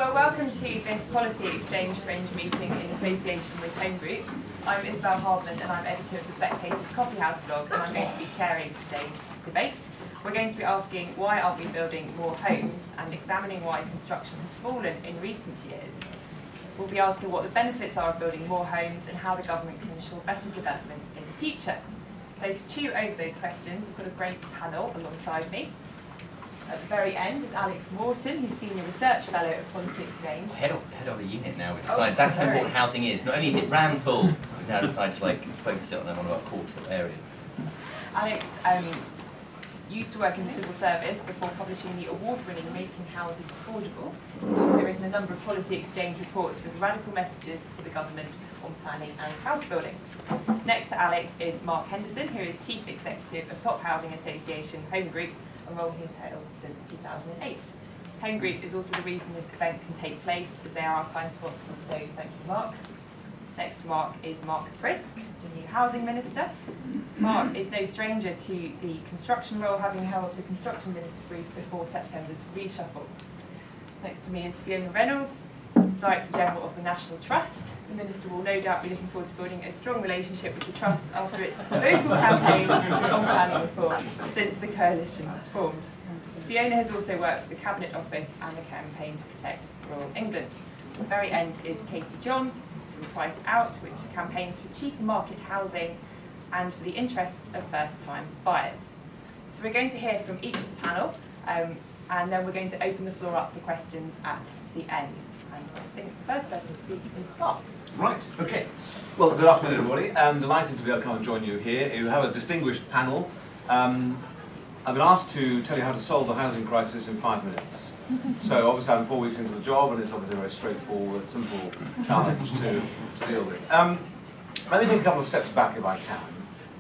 well, welcome to this Policy Exchange Fringe meeting in association with Home Group. I'm Isabel Hardman and I'm editor of the Spectator's Coffee House blog, and I'm going to be chairing today's debate. We're going to be asking why aren't we building more homes and examining why construction has fallen in recent years. We'll be asking what the benefits are of building more homes and how the government can ensure better development in the future. So to chew over those questions, we've got a great panel alongside me. At the very end is Alex Morton, who's Senior Research Fellow at Policy Exchange. Head of a unit now. We've decided that's how important housing is. Not only is it ram full, we've now decided to focus it on one of our core areas. Alex used to work in the civil service before publishing the award-winning Making Housing Affordable. He's also written a number of Policy Exchange reports with radical messages for the government on planning and house building. Next to Alex is Mark Henderson, who is Chief Executive of Top Housing Association Home Group, a role he's held since 2008. Home Group is also the reason this event can take place, as they are our prime sponsors, so thank you, Mark. Next to Mark is Mark Prisk, the new Housing Minister. Mark is no stranger to the construction role, having held the Construction Minister brief before September's reshuffle. Next to me is Fiona Reynolds, Director General of the National Trust. The Minister will no doubt be looking forward to building a strong relationship with the Trust after its vocal campaigns on planning reform since the coalition formed. Fiona has also worked for the Cabinet Office and the campaign to protect rural England. At the very end is Katie John from PricedOut, which campaigns for cheaper market housing and for the interests of first-time buyers. So we're going to hear from each of the panel, and then we're going to open the floor up for questions at the end. And I think the first person to speak is Mark. Right, okay. Well, good afternoon, everybody. I'm delighted to be able to come and join you here. You have a distinguished panel. I've been asked to tell you how to solve the housing crisis in 5 minutes. So obviously I'm 4 weeks into the job, and it's obviously a very straightforward, simple challenge to deal with. Let me take a couple of steps back if I can.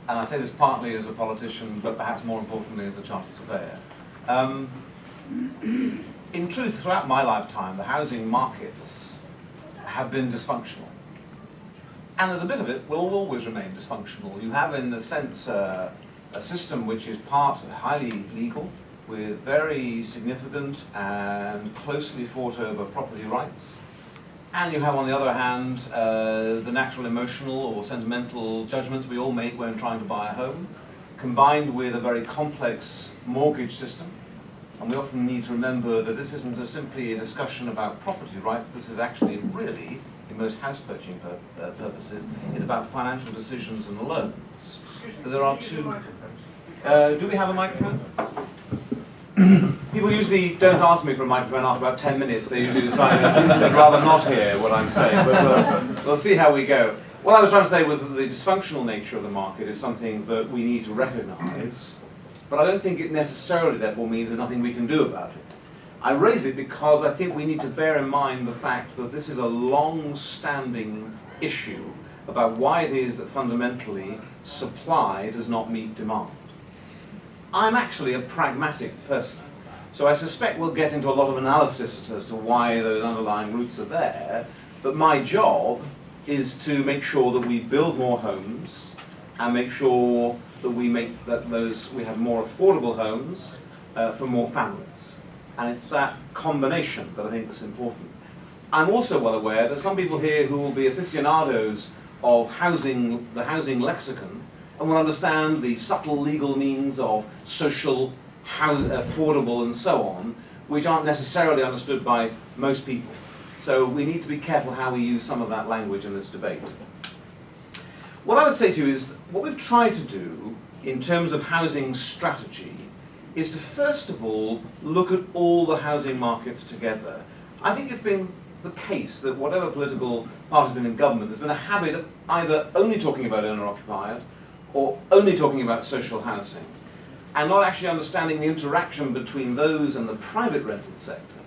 And I say this partly as a politician, but perhaps more importantly as a chartered surveyor. In truth, throughout my lifetime, the housing markets have been dysfunctional. And there's a bit of it will always remain dysfunctional. You have, in the sense, a system which is highly legal, with very significant and closely fought over property rights. And you have, on the other hand, the natural emotional or sentimental judgments we all make when trying to buy a home, combined with a very complex mortgage system. And we often need to remember that this isn't simply a discussion about property rights. This is actually really, in most house purchasing purposes, it's about financial decisions and loans. So there are two. Do we have a microphone? People usually don't ask me for a microphone after about 10 minutes. They usually decide they'd rather not hear what I'm saying, but we'll see how we go. What I was trying to say was that the dysfunctional nature of the market is something that we need to recognize, but I don't think it necessarily therefore means there's nothing we can do about it. I raise it because I think we need to bear in mind the fact that this is a long-standing issue about why it is that fundamentally supply does not meet demand. I'm actually a pragmatic person, so I suspect we'll get into a lot of analysis as to why those underlying roots are there, but my job is to make sure that we build more homes and make sure that we have more affordable homes for more families. And it's that combination that I think is important. I'm also well aware that some people here who will be aficionados of the housing lexicon and will understand the subtle legal means of social, affordable, and so on, which aren't necessarily understood by most people. So we need to be careful how we use some of that language in this debate. What I would say to you is, what we've tried to do in terms of housing strategy is to first of all look at all the housing markets together. I think it's been the case that whatever political party has been in government, there's been a habit of either only talking about owner-occupied or only talking about social housing, and not actually understanding the interaction between those and the private rented sector.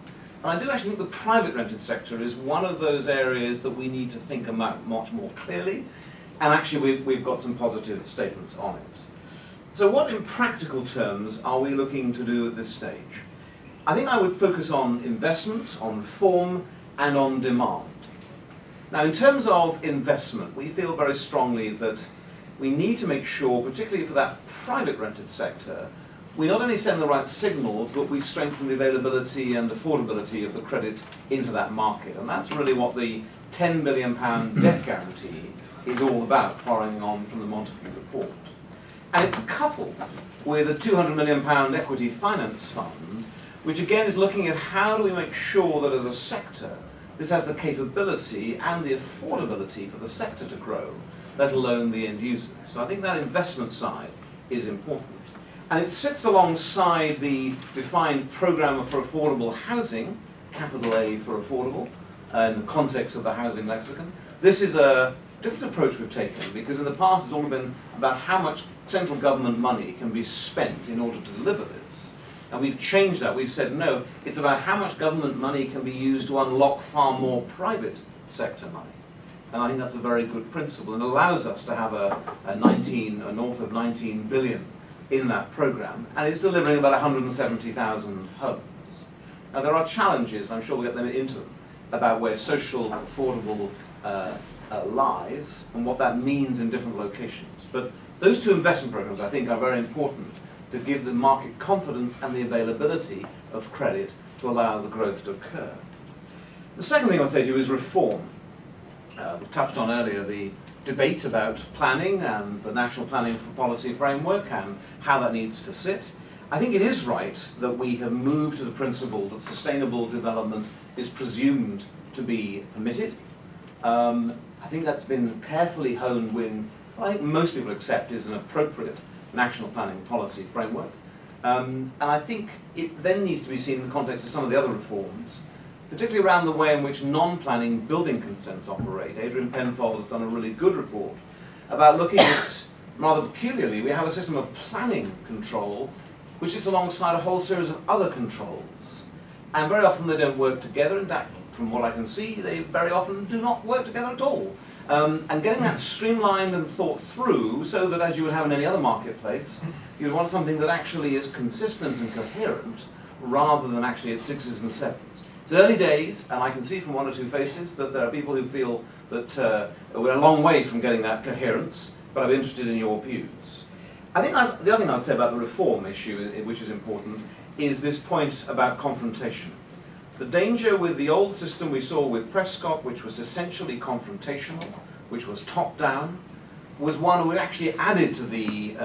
And I do actually think the private rented sector is one of those areas that we need to think about much more clearly, and actually we've got some positive statements on it. So what in practical terms are we looking to do at this stage? I think I would focus on investment, on reform, and on demand. Now, in terms of investment, we feel very strongly that we need to make sure, particularly for that private rented sector, we not only send the right signals, but we strengthen the availability and affordability of the credit into that market. And that's really what the £10 billion debt guarantee is all about, following on from the Montague report. And it's coupled with a £200 million equity finance fund, which again is looking at how do we make sure that as a sector, this has the capability and the affordability for the sector to grow, let alone the end users. So I think that investment side is important. And it sits alongside the defined programme for affordable housing, capital A for affordable, in the context of the housing lexicon. This is a different approach we've taken, because in the past it's all been about how much central government money can be spent in order to deliver this. And we've changed that. We've said, no, it's about how much government money can be used to unlock far more private sector money. And I think that's a very good principle, and allows us to have a north of 19 billion in that programme, and it's delivering about 170,000 homes. Now there are challenges, I'm sure we'll get them into them, about where social affordable lies and what that means in different locations. But those two investment programmes I think are very important to give the market confidence and the availability of credit to allow the growth to occur. The second thing I'll say to you is reform. We touched on earlier the debate about planning and the National Planning for Policy Framework and how that needs to sit. I think it is right that we have moved to the principle that sustainable development is presumed to be permitted. I think that's been carefully honed when I think most people accept is an appropriate national planning policy framework. And I think it then needs to be seen in the context of some of the other reforms, particularly around the way in which non-planning building consents operate. Adrian Penfold has done a really good report about looking at, rather peculiarly, we have a system of planning control which is alongside a whole series of other controls. And very often they don't work together. In fact, from what I can see, they very often do not work together at all. And getting that streamlined and thought through so that, as you would have in any other marketplace, you want something that actually is consistent and coherent rather than actually at sixes and sevens. It's early days, and I can see from one or two faces that there are people who feel that we're a long way from getting that coherence, but I'm interested in your views. I think the other thing I'd say about the reform issue, which is important, is this point about confrontation. The danger with the old system we saw with Prescott, which was essentially confrontational, which was top-down, was one which actually added to the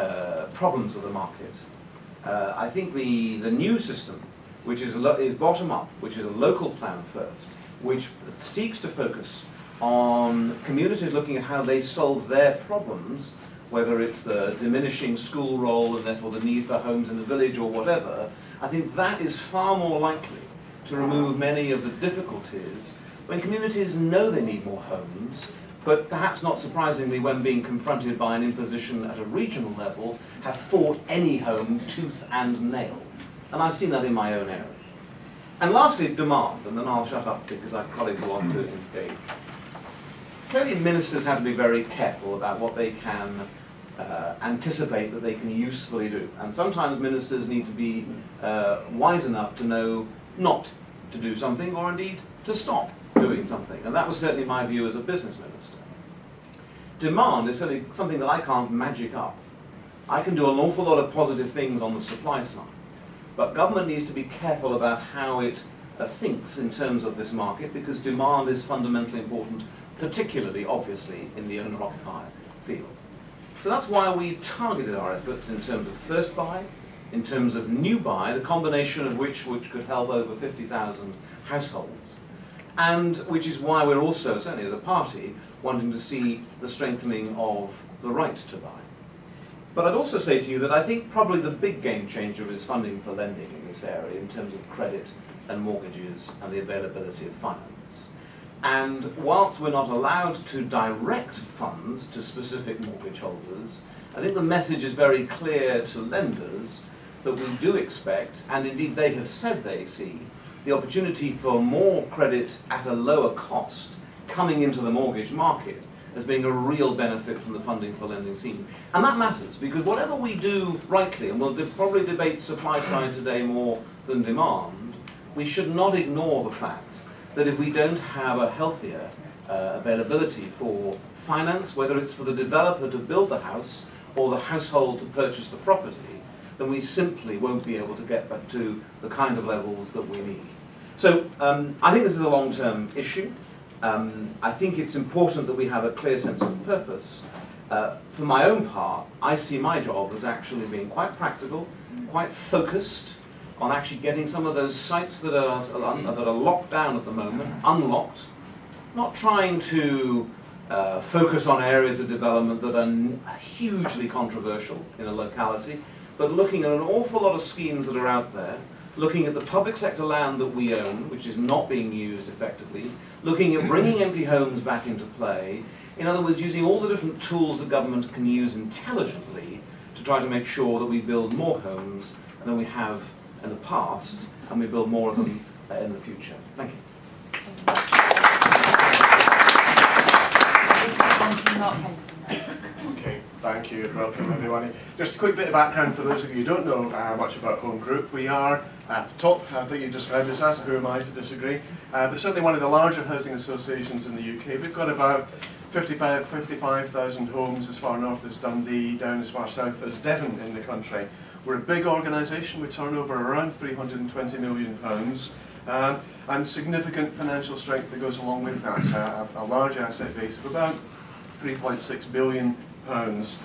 problems of the market. I think the new system, which is bottom-up, which is a local plan first, which seeks to focus on communities looking at how they solve their problems, whether it's the diminishing school role and therefore the need for homes in the village or whatever, I think that is far more likely to remove many of the difficulties when communities know they need more homes, but perhaps not surprisingly when being confronted by an imposition at a regional level, have fought any home tooth and nail. And I've seen that in my own area. And lastly, demand, and then I'll shut up because I have colleagues who want to engage. Clearly ministers have to be very careful about what they can anticipate that they can usefully do. And sometimes ministers need to be wise enough to know not to do something, or indeed to stop doing something. And that was certainly my view as a business minister. Demand is certainly something that I can't magic up. I can do an awful lot of positive things on the supply side, but government needs to be careful about how it thinks in terms of this market, because demand is fundamentally important, particularly, obviously, in the owner-occupier field. So that's why we targeted our efforts in terms of first buy, in terms of new buy, the combination of which could help over 50,000 households, and which is why we're also, certainly as a party, wanting to see the strengthening of the right to buy. But I'd also say to you that I think probably the big game changer is funding for lending in this area in terms of credit and mortgages and the availability of finance. And whilst we're not allowed to direct funds to specific mortgage holders, I think the message is very clear to lenders that we do expect, and indeed they have said they see, the opportunity for more credit at a lower cost coming into the mortgage market as being a real benefit from the funding for lending scheme. And that matters, because whatever we do rightly, and we'll probably debate supply side today more than demand, we should not ignore the fact that if we don't have a healthier availability for finance, whether it's for the developer to build the house or the household to purchase the property, then we simply won't be able to get back to the kind of levels that we need. So I think this is a long-term issue. I think it's important that we have a clear sense of purpose. For my own part, I see my job as actually being quite practical, quite focused on actually getting some of those sites that are locked down at the moment, unlocked, not trying to focus on areas of development that are hugely controversial in a locality, but looking at an awful lot of schemes that are out there, looking at the public sector land that we own, which is not being used effectively, looking at bringing empty homes back into play, in other words, using all the different tools that government can use intelligently to try to make sure that we build more homes than we have in the past, and we build more of them in the future. Thank you. Okay, thank you and welcome everyone. Just a quick bit of background for those of you who don't know much about Home Group. We are at the top, I think you described us as, who am I to disagree, but certainly one of the larger housing associations in the UK. We've got about 55,000 homes as far north as Dundee, down as far south as Devon in the country. We're a big organisation, we turn over around £320 million, and significant financial strength that goes along with that. A large asset base of about £3.6 billion, and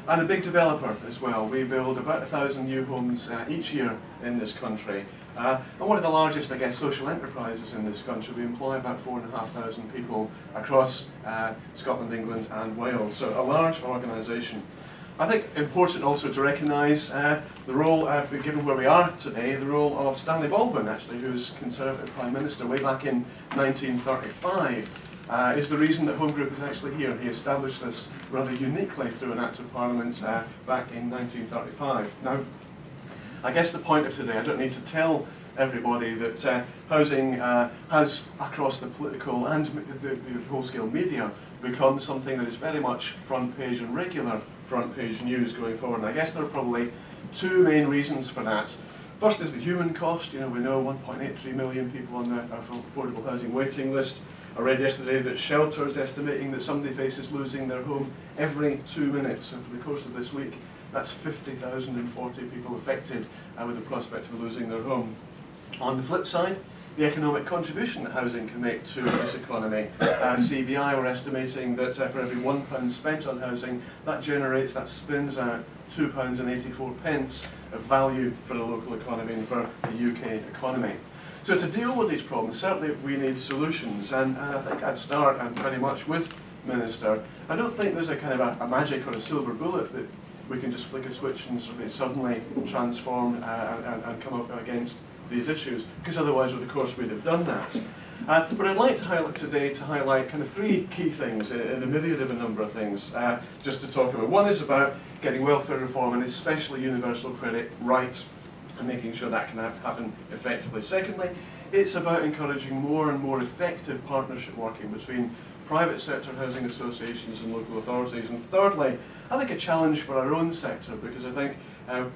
a big developer as well. We build about 1,000 new homes each year in this country. And one of the largest, I guess, social enterprises in this country. We employ about 4,500 people across Scotland, England and Wales, so a large organisation. I think important also to recognise the role, given where we are today, the role of Stanley Baldwin, actually, who's Conservative Prime Minister way back in 1935. Is the reason that Home Group is actually here. He established this rather uniquely through an Act of Parliament back in 1935. Now, I guess the point of today, I don't need to tell everybody that housing has, across the political and the whole-scale media, become something that is very much front page and regular front page news going forward. And I guess there are probably two main reasons for that. First is the human cost. You know, we know 1.83 million people on the affordable housing waiting list. I read yesterday that Shelter is estimating that somebody faces losing their home every 2 minutes. And for the course of this week, that's 50,040 people affected with the prospect of losing their home. On the flip side, the economic contribution that housing can make to this economy. CBI are estimating that for every £1 spent on housing, that spins out £2.84 of value for the local economy and for the UK economy. So to deal with these problems, certainly we need solutions, and I think I'd start very much with Minister. I don't think there's a kind of a magic or a silver bullet that we can just flick a switch and suddenly transform and come up against these issues, because otherwise, of course, we'd have done that. But I'd like to highlight today kind of three key things in a myriad of a number of things, just to talk about. One is about getting welfare reform, and especially universal credit right, and making sure that can happen effectively. Secondly, it's about encouraging more and more effective partnership working between private sector housing associations and local authorities. And thirdly, I think a challenge for our own sector, because I think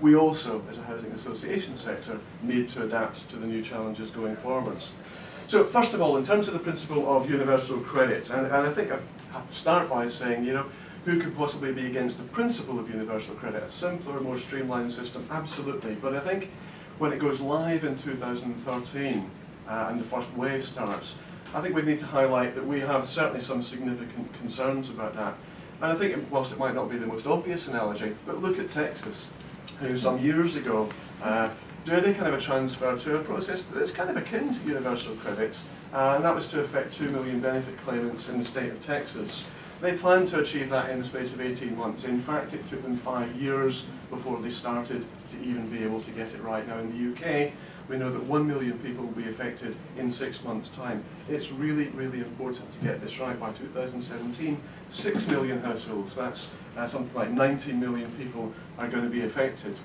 we also, as a housing association sector, need to adapt to the new challenges going forwards. So first of all, in terms of the principle of universal credit, and I think I have to start by saying, you know, who could possibly be against the principle of universal credit? A simpler, more streamlined system, absolutely. But I think when it goes live in 2013 and the first wave starts, I think we need to highlight that we have certainly some significant concerns about that. And I think, whilst it might not be the most obvious analogy, but look at Texas, who some years ago did a kind of a transfer to a process that's kind of akin to universal credit, and that was to affect 2 million benefit claimants in the state of Texas. They planned to achieve that in the space of 18 months. In fact, it took them 5 years before they started to even be able to get it right. Now in the UK, we know that 1 million people will be affected in 6 months' time. It's really, really important to get this right by 2017. 6 million households, that's something like 19 million people are going to be affected.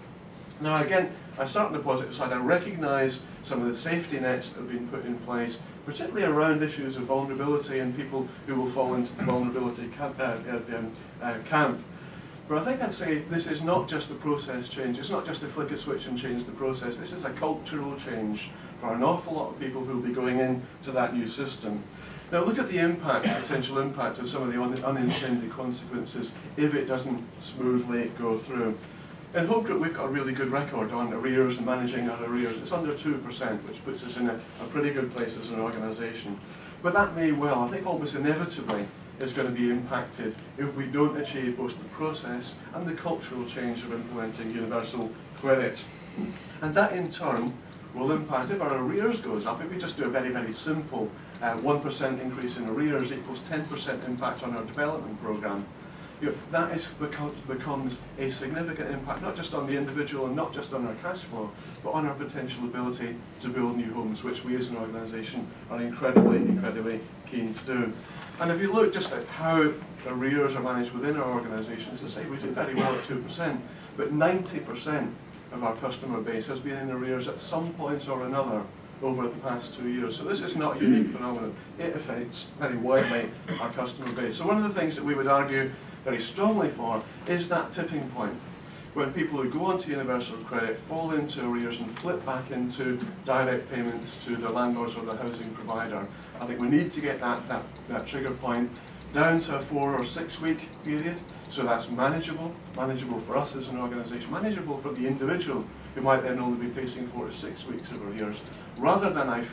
Now again, I start on the positive side. I recognise some of the safety nets that have been put in place, particularly around issues of vulnerability and people who will fall into the vulnerability camp. But I think I'd say this is not just a process change. It's not just a flick a switch and change the process. This is a cultural change for an awful lot of people who will be going into that new system. Now look at the impact, potential impact of some of the unintended consequences if it doesn't smoothly go through. In Home Group, we've got a really good record on arrears and managing our arrears. It's under 2%, which puts us in a pretty good place as an organisation. But that may well, I think almost inevitably, is going to be impacted if we don't achieve both the process and the cultural change of implementing universal credit. And that in turn will impact, if our arrears goes up, if we just do a very, very simple 1% increase in arrears equals 10% impact on our development programme, that becomes a significant impact, not just on the individual and not just on our cash flow, but on our potential ability to build new homes, which we as an organisation are incredibly, incredibly keen to do. And if you look just at how arrears are managed within our organisation, as I say, we do very well at 2%, but 90% of our customer base has been in arrears at some point or another over the past 2 years. So this is not a unique phenomenon. It affects very widely our customer base. So one of the things that we would argue very strongly for is that tipping point, when people who go onto universal credit fall into arrears and flip back into direct payments to their landlords or their housing provider. I think we need to get that trigger point down to a 4 or 6 week period, so that's manageable for us as an organisation, manageable for the individual who might then only be facing 4 to 6 weeks of arrears, rather than, I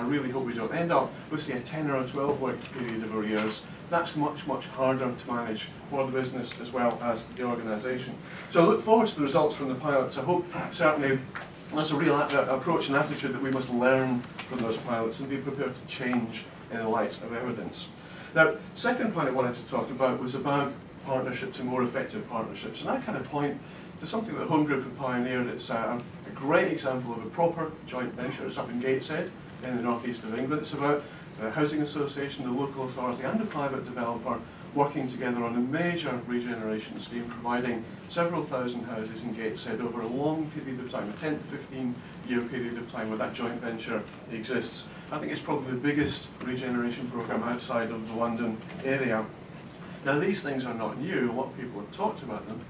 really hope we don't end up with, say, a 10 or a 12 week period of arrears. That's much, much harder to manage for the business as well as the organisation. So I look forward to the results from the pilots. I hope certainly there's a real approach and attitude that we must learn from those pilots and be prepared to change in the light of evidence. Now, second point I wanted to talk about was about partnerships and more effective partnerships. And I kind of point to something that Home Group have pioneered. It's a great example of a proper joint venture. It's up in Gateshead in the northeast of England. It's about the housing association, the local authority and a private developer working together on a major regeneration scheme, providing several thousand houses in Gateshead over a long period of time, a 10 to 15 year period of time where that joint venture exists. I think it's probably the biggest regeneration programme outside of the London area. Now these things are not new, a lot of people have talked about them,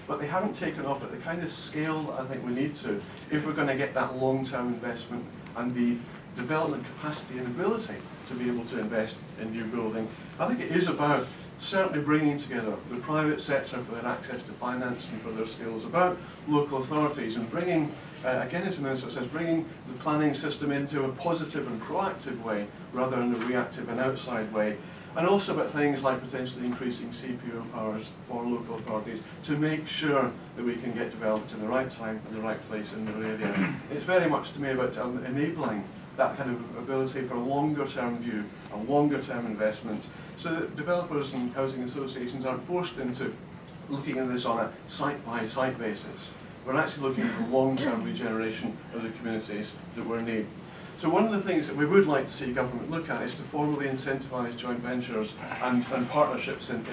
but they haven't taken off at the kind of scale that I think we need to if we're going to get that long-term investment and the development capacity and ability to be able to invest in new building. I think it is about certainly bringing together the private sector for their access to finance and for their skills, about local authorities and bringing, again as the Minister says, bringing the planning system into a positive and proactive way rather than a reactive and outside way. And also about things like potentially increasing CPO powers for local authorities to make sure that we can get developed in the right time and the right place in their area. It's very much to me about enabling that kind of ability for a longer term view, a longer term investment, so that developers and housing associations aren't forced into looking at this on a site by site basis. We're actually looking at the long term regeneration of the communities that we're in need. So one of the things that we would like to see government look at is to formally incentivise joint ventures and partnerships of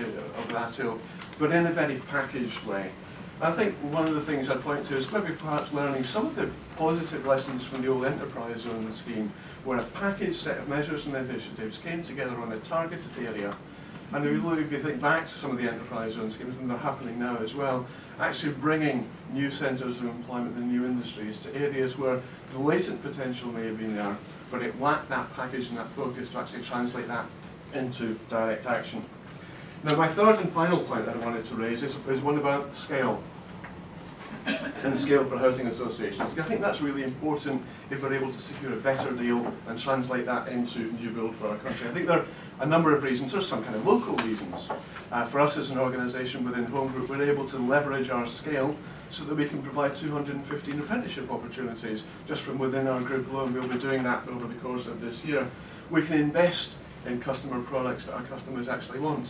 that ilk, but in a very packaged way. I think one of the things I'd point to is maybe perhaps learning some of the positive lessons from the old enterprise zone scheme, where a packaged set of measures and initiatives came together on a targeted area. And if you think back to some of the enterprise zone schemes, and they're happening now as well, actually bringing new centres of employment and new industries to areas where the latent potential may have been there, but it lacked that package and that focus to actually translate that into direct action. Now my third and final point that I wanted to raise is one about scale, and scale for housing associations. I think that's really important if we're able to secure a better deal and translate that into new build for our country. I think there are a number of reasons. There's some kind of local reasons. For us as an organisation within Home Group, we're able to leverage our scale so that we can provide 215 apprenticeship opportunities just from within our group alone. We'll be doing that over the course of this year. We can invest in customer products that our customers actually want.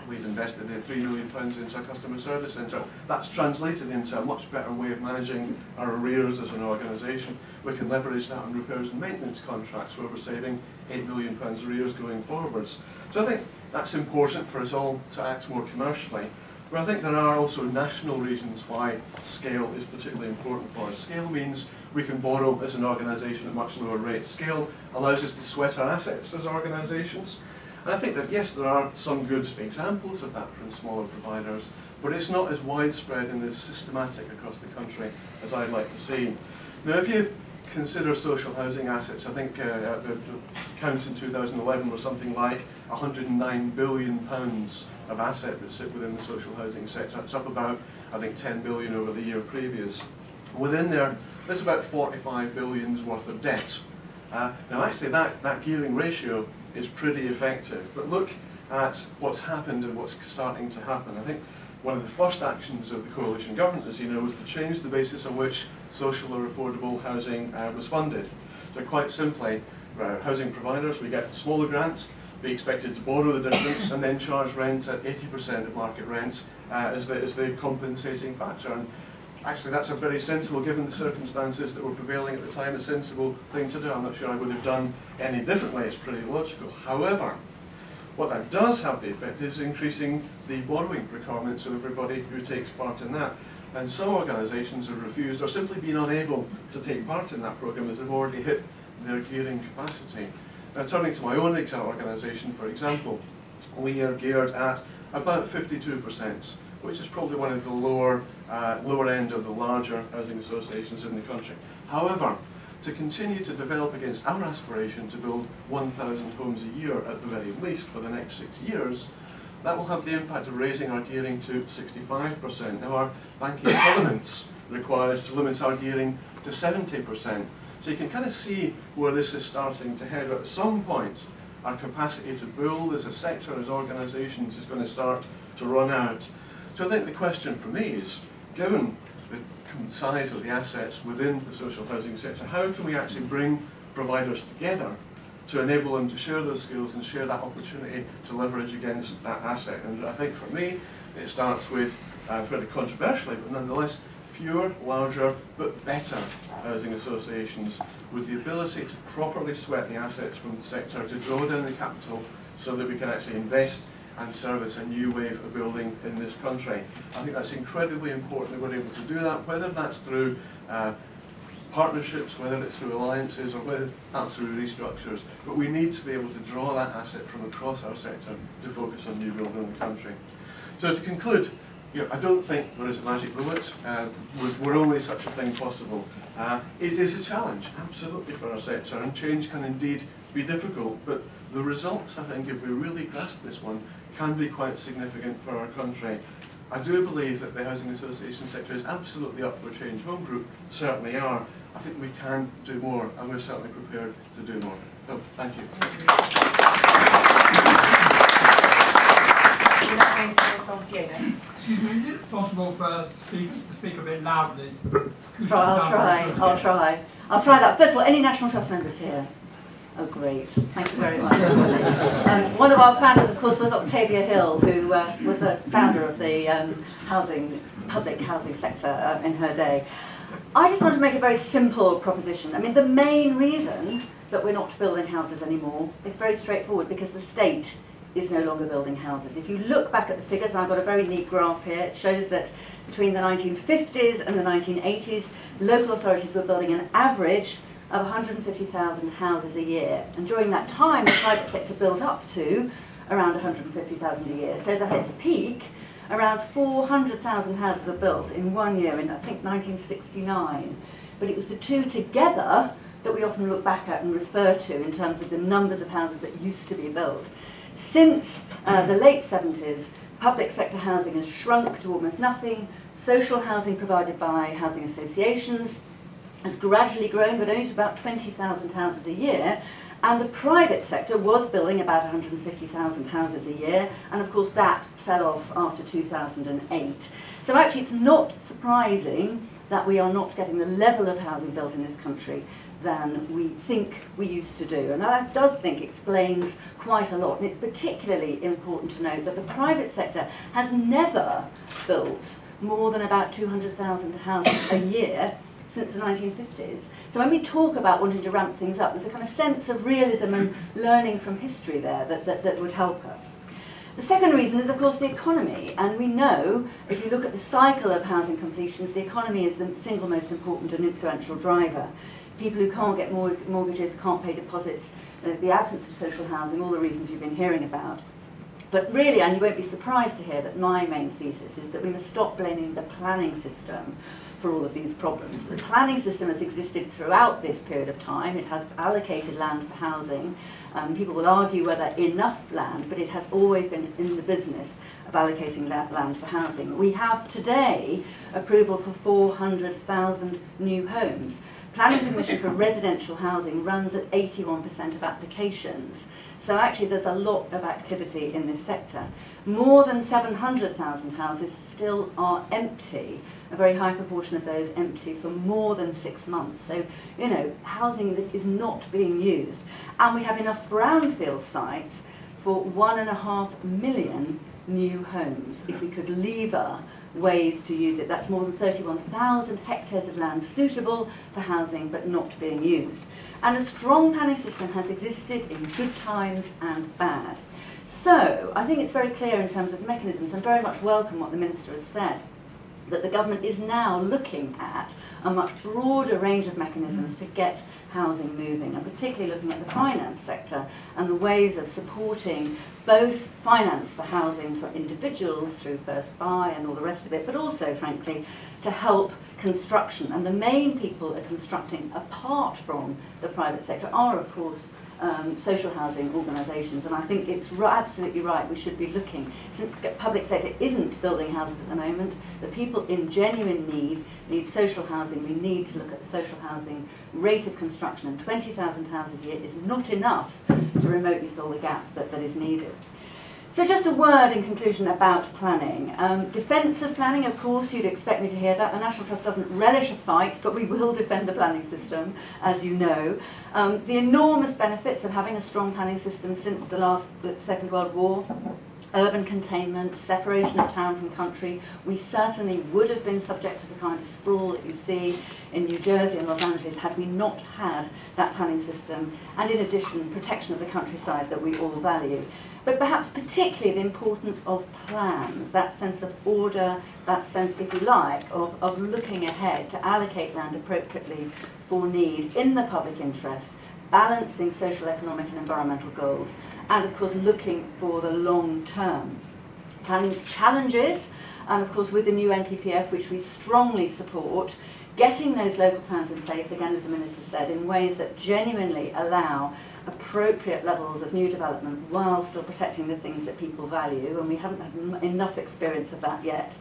We've invested £3 million into a customer service centre. That's translated into a much better way of managing our arrears as an organisation. We can leverage that on repairs and maintenance contracts where we're saving £8 million arrears going forwards. So I think that's important for us all to act more commercially. But I think there are also national reasons why scale is particularly important for us. Scale means we can borrow as an organisation at much lower rates. Scale allows us to sweat our assets as organisations. And I think that, yes, there are some good examples of that from smaller providers, but it's not as widespread and as systematic across the country as I'd like to see. Now, if you consider social housing assets, I think the count in 2011 was something like £109 billion of asset that sit within the social housing sector. That's up about I think 10 billion over the year previous. Within there, there's about 45 billion's worth of debt. Now actually that gearing ratio is pretty effective, but look at what's happened and what's starting to happen. I think one of the first actions of the coalition government, as you know, was to change the basis on which social or affordable housing was funded. So quite simply, housing providers, we get smaller grants, be expected to borrow the difference and then charge rent at 80% of market rent as the compensating factor. And actually that's a very sensible, given the circumstances that were prevailing at the time, a sensible thing to do. I'm not sure I would have done any differently, it's pretty logical. However, what that does have the effect is increasing the borrowing requirements of everybody who takes part in that. And some organisations have refused or simply been unable to take part in that programme as they've already hit their gearing capacity. Now turning to my own organisation, for example, we are geared at about 52%, which is probably one of the lower end of the larger housing associations in the country. However, to continue to develop against our aspiration to build 1,000 homes a year at the very least for the next 6 years, that will have the impact of raising our gearing to 65%. Now our banking covenants require us to limit our gearing to 70%. So you can kind of see where this is starting to head. At some point, our capacity to build as a sector, as organisations, is going to start to run out. So I think the question for me is, given the size of the assets within the social housing sector, how can we actually bring providers together to enable them to share those skills and share that opportunity to leverage against that asset? And I think for me, it starts with, very controversially, but nonetheless, fewer, larger, but better housing associations with the ability to properly sweat the assets from the sector, to draw down the capital so that we can actually invest and service a new wave of building in this country. I think that's incredibly important that we're able to do that, whether that's through partnerships, whether it's through alliances, or whether that's through restructures. But we need to be able to draw that asset from across our sector to focus on new building in the country. So to conclude, I don't think there is a magic bullet. We're only such a thing possible. It is a challenge, absolutely, for our sector, and change can indeed be difficult, but the results, I think, if we really grasp this one, can be quite significant for our country. I do believe that the housing association sector is absolutely up for change. Home Group certainly are. I think we can do more, and we're certainly prepared to do more. So, thank you. We're now going to hear from Fiona. Excuse me, is it possible for speakers to speak a bit loudly? I'll try that. First of all, any National Trust members here? Oh, great. Thank you very much. One of our founders, of course, was Octavia Hill, who was a founder of the public housing sector in her day. I just want to make a very simple proposition. I mean, the main reason that we're not building houses anymore is very straightforward, because the state is no longer building houses. If you look back at the figures, and I've got a very neat graph here, it shows that between the 1950s and the 1980s, local authorities were building an average of 150,000 houses a year. And during that time, the private sector built up to around 150,000 a year. So that at its peak, around 400,000 houses were built in 1 year, in I think 1969. But it was the two together that we often look back at and refer to in terms of the numbers of houses that used to be built. Since the late 70s, public sector housing has shrunk to almost nothing. Social housing provided by housing associations has gradually grown, but only to about 20,000 houses a year. And the private sector was building about 150,000 houses a year, and of course that fell off after 2008. So actually it's not surprising that we are not getting the level of housing built in this country than we think we used to do. And that does think explains quite a lot. And it's particularly important to note that the private sector has never built more than about 200,000 houses a year since the 1950s. So when we talk about wanting to ramp things up, there's a kind of sense of realism and learning from history there that would help us. The second reason is, of course, the economy. And we know, if you look at the cycle of housing completions, the economy is the single most important and influential driver. People who can't get mortgages, can't pay deposits, the absence of social housing, all the reasons you've been hearing about. But really, and you won't be surprised to hear that my main thesis is that we must stop blaming the planning system for all of these problems. The planning system has existed throughout this period of time. It has allocated land for housing. People will argue whether enough land, but it has always been in the business of allocating that land for housing. We have today approval for 400,000 new homes. Planning permission for residential housing runs at 81% of applications. So actually there's a lot of activity in this sector. More than 700,000 houses still are empty. A very high proportion of those empty for more than 6 months. So, you know, housing that is not being used. And we have enough brownfield sites for 1.5 million new homes if we could lever ways to use it. That's more than 31,000 hectares of land suitable for housing but not being used. And a strong planning system has existed in good times and bad. So I think it's very clear in terms of mechanisms, and very much welcome what the Minister has said, that the government is now looking at a much broader range of mechanisms to get housing moving, and particularly looking at the finance sector and the ways of supporting both finance for housing for individuals through First Buy and all the rest of it, but also, frankly, to help construction. And the main people are constructing, apart from the private sector, are, of course, social housing organisations, and I think it's absolutely right we should be looking, since the public sector isn't building houses at the moment, the people in genuine need social housing. We need to look at the social housing rate of construction, and 20,000 houses a year is not enough to remotely fill the gap that is needed. So just a word in conclusion about planning. Defence of planning, of course, you'd expect me to hear that. The National Trust doesn't relish a fight, but we will defend the planning system, as you know. The enormous benefits of having a strong planning system since the Second World War. Urban containment, separation of town from country. We certainly would have been subject to the kind of sprawl that you see in New Jersey and Los Angeles had we not had that planning system, and in addition, protection of the countryside that we all value. But perhaps particularly the importance of plans, that sense of order, that sense, if you like, of looking ahead to allocate land appropriately for need in the public interest, balancing social, economic and environmental goals, and of course looking for the long term. Planning's challenges, and of course with the new NPPF, which we strongly support, getting those local plans in place, again as the Minister said, in ways that genuinely allow appropriate levels of new development while still protecting the things that people value, and we haven't had enough experience of that yet.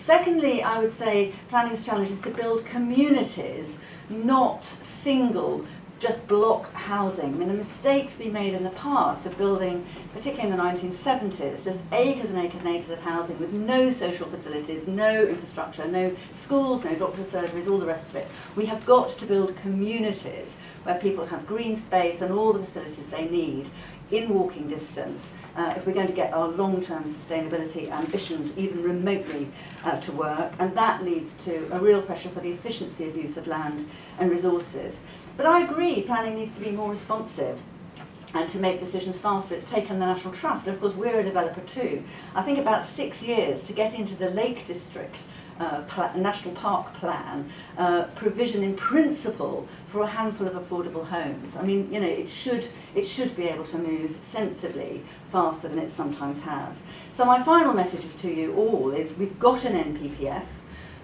Secondly, I would say planning's challenge is to build communities, not single, just block housing. I mean, the mistakes we made in the past of building, particularly in the 1970s, just acres and acres and acres of housing with no social facilities, no infrastructure, no schools, no doctor's surgeries, all the rest of it. We have got to build communities where people have green space and all the facilities they need in walking distance if we're going to get our long-term sustainability ambitions even remotely to work. And that leads to a real pressure for the efficiency of use of land and resources. But I agree, planning needs to be more responsive and to make decisions faster. It's taken the National Trust, and of course we're a developer too. I think about 6 years to get into the Lake District National Park Plan provision in principle for a handful of affordable homes. I mean, you know, it should be able to move sensibly faster than it sometimes has. So my final message to you all is we've got an NPPF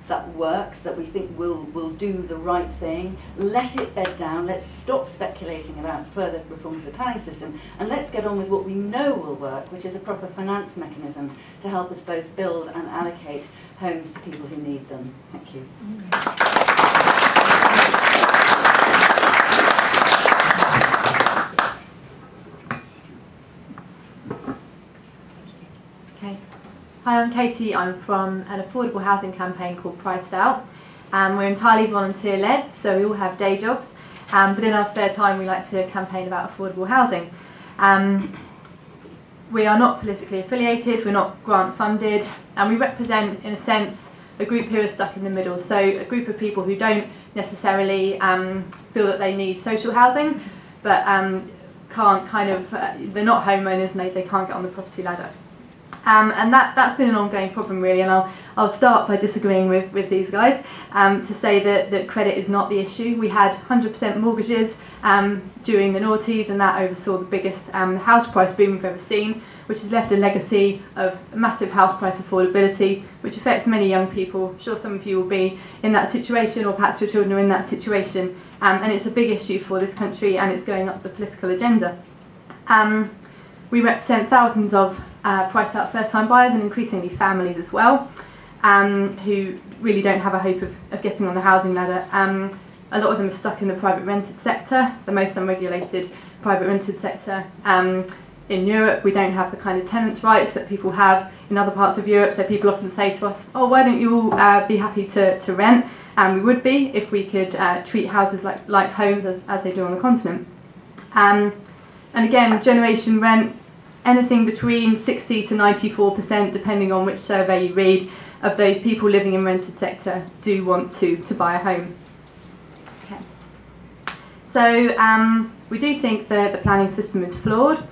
that works, that we think will do the right thing. Let it bed down. Let's stop speculating about further reforms of the planning system, and let's get on with what we know will work, which is a proper finance mechanism to help us both build and allocate homes to people who need them. Thank you. Okay. Hi, I'm Katie. I'm from an affordable housing campaign called PricedOut. We're entirely volunteer-led, so we all have day jobs. But in our spare time, we like to campaign about affordable housing. We are not politically affiliated, we're not grant-funded, and we represent, in a sense, a group who are stuck in the middle. So a group of people who don't necessarily feel that they need social housing, but can't they're not homeowners and they can't get on the property ladder. And that's been an ongoing problem really, and I'll start by disagreeing with these guys to say that credit is not the issue. We had 100% mortgages during the noughties, and that oversaw the biggest house price boom we've ever seen. which has left a legacy of massive house price affordability, which affects many young people. I'm sure some of you will be in that situation, or perhaps your children are in that situation, and it's a big issue for this country, and it's going up the political agenda. We represent thousands of priced out first-time buyers, and increasingly families as well, who really don't have a hope of getting on the housing ladder. A lot of them are stuck in the private rented sector, the most unregulated private rented sector. In Europe, we don't have the kind of tenants' rights that people have in other parts of Europe, so people often say to us, oh, why don't you all be happy to rent? And we would be if we could treat houses like homes as they do on the continent. And again, generation rent, anything between 60 to 94%, depending on which survey you read, of those people living in rented sector do want to buy a home. Okay. So we do think that the planning system is flawed,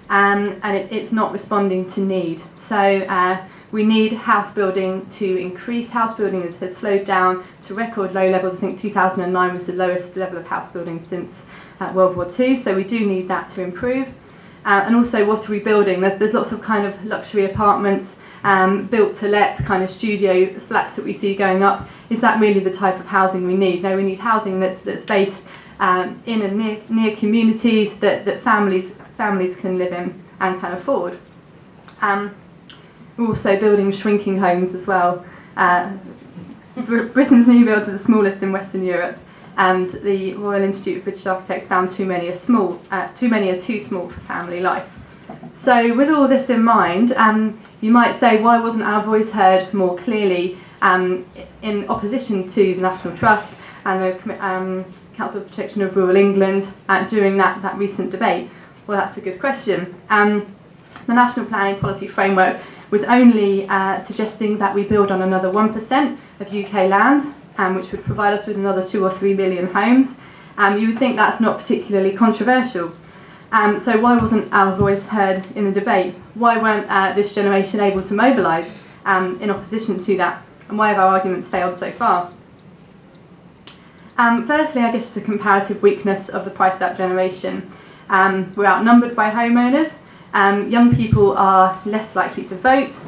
and it's not responding to need. So we need house building to increase. House building has slowed down to record low levels. I think 2009 was the lowest level of house building since World War II, so we do need that to improve. And also, what are we building? There's lots of kind of luxury apartments, built to let kind of studio flats that we see going up. Is that really the type of housing we need? No, we need housing that's based in and near communities that families can live in and can afford. We're also building shrinking homes as well. Britain's new builds are the smallest in Western Europe, and the Royal Institute of British Architects found too many are too small for family life. So with all this in mind, you might say, why wasn't our voice heard more clearly in opposition to the National Trust and the Council for Protection of Rural England during that recent debate? Well, that's a good question. The National Planning Policy Framework was only suggesting that we build on another 1% of UK land, which would provide us with another 2 or 3 million homes. You would think that's not particularly controversial. So why wasn't our voice heard in the debate? Why weren't this generation able to mobilise in opposition to that? And why have our arguments failed so far? Firstly, I guess it's the comparative weakness of the priced out generation. We're outnumbered by homeowners. Young people are less likely to vote.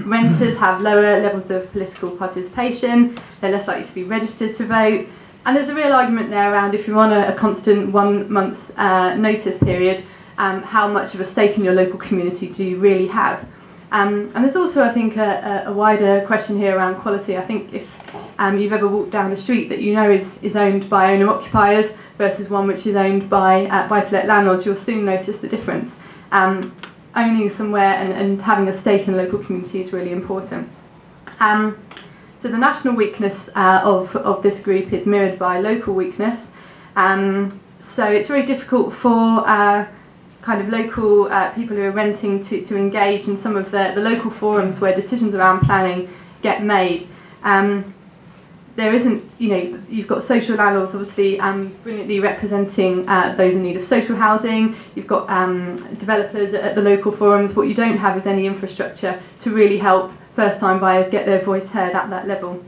Renters have lower levels of political participation. They're less likely to be registered to vote. And there's a real argument there around, if you're on a constant 1 month's notice period, how much of a stake in your local community do you really have? And there's also, I think, a wider question here around quality. I think if you've ever walked down a street that you know is owned by owner-occupiers versus one which is owned by buy-to-let landlords, you'll soon notice the difference. Owning somewhere and having a stake in the local community is really important. So the national weakness of this group is mirrored by local weakness. So it's very difficult for kind of local people who are renting to engage in some of the local forums where decisions around planning get made. There isn't, you've got social landlords obviously brilliantly representing those in need of social housing. You've got developers at the local forums. What you don't have is any infrastructure to really help first-time buyers get their voice heard at that level.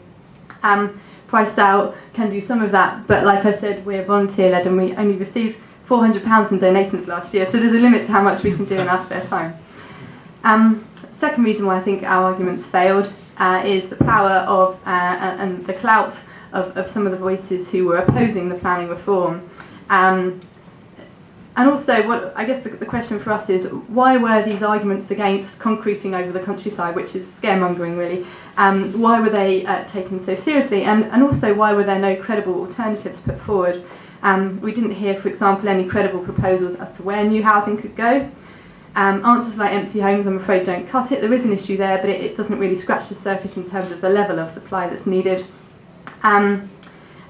Priced Out can do some of that, but like I said, we're volunteer-led and we only received £400 in donations last year, so there's a limit to how much we can do in our spare time. Second reason why I think our arguments failed is the power of and the clout of some of the voices who were opposing the planning reform. And also, what I guess the question for us is, why were these arguments against concreting over the countryside, which is scaremongering really, why were they taken so seriously? And also, why were there no credible alternatives put forward? We didn't hear, for example, any credible proposals as to where new housing could go. Answers like empty homes, I'm afraid, don't cut it. There is an issue there, but it doesn't really scratch the surface in terms of the level of supply that's needed. And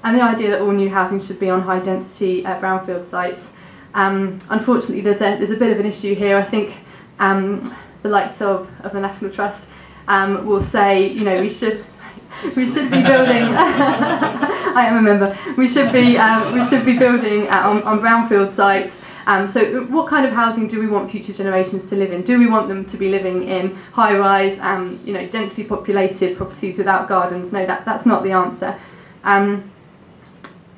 the idea that all new housing should be on high-density brownfield sites. Unfortunately, there's a bit of an issue here. I think the likes of the National Trust will say, we should be building. I am a member. We should be building on brownfield sites. So, what kind of housing do we want future generations to live in? Do we want them to be living in high-rise, densely populated properties without gardens? No, that's not the answer.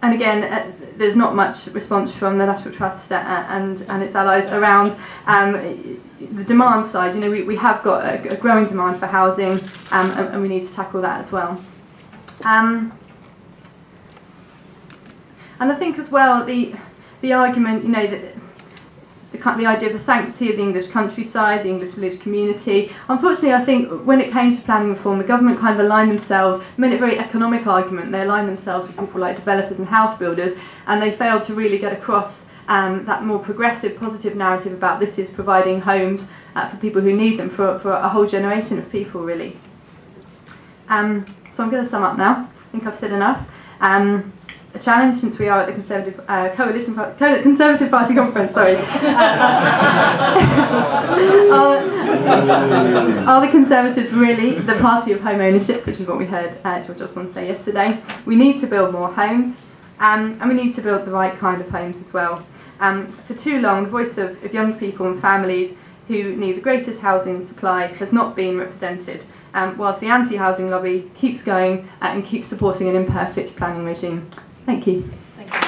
And again, there's not much response from the National Trust and its allies around the demand side. You know, we have got a growing demand for housing, and we need to tackle that as well. And I think as well the argument, you know, that the idea of the sanctity of the English countryside, the English village community. Unfortunately, I think when it came to planning reform, the government kind of aligned themselves, made it a very economic argument. They aligned themselves with people like developers and house builders, and they failed to really get across that more progressive, positive narrative about this is providing homes for people who need them, for a whole generation of people, really. So I'm going to sum up now. I think I've said enough. A challenge, since we are at the Conservative Conservative Party conference. Sorry. Are the Conservatives really the party of home ownership, which is what we heard George Osborne say yesterday? We need to build more homes, and we need to build the right kind of homes as well. For too long, the voice of young people and families who need the greatest housing supply has not been represented, whilst the anti-housing lobby keeps going and keeps supporting an imperfect planning regime. Thank you. Thank you.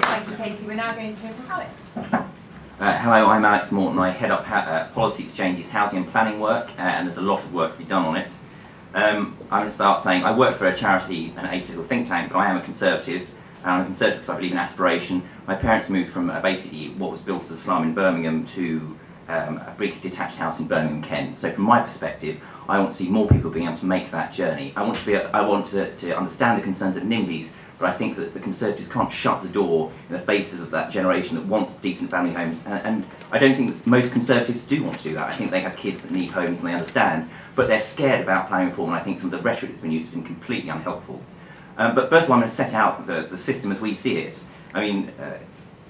Thank you, Katie. We're now going to hear from Alex. Hello, I'm Alex Morton. I head up Policy Exchange's housing and planning work, and there's a lot of work to be done on it. I'm going to start saying I work for a charity and a political think tank, but I am a Conservative. And I'm a Conservative because I believe in aspiration. My parents moved from basically what was built as a slum in Birmingham to a big detached house in Birmingham, Kent. So from my perspective, I want to see more people being able to make that journey. I want to understand the concerns of NIMBYs, but I think that the Conservatives can't shut the door in the faces of that generation that wants decent family homes. And I don't think that most Conservatives do want to do that. I think they have kids that need homes and they understand, but they're scared about planning reform, and I think some of the rhetoric that's been used has been completely unhelpful. But first of all, I'm going to set out the system as we see it. I mean,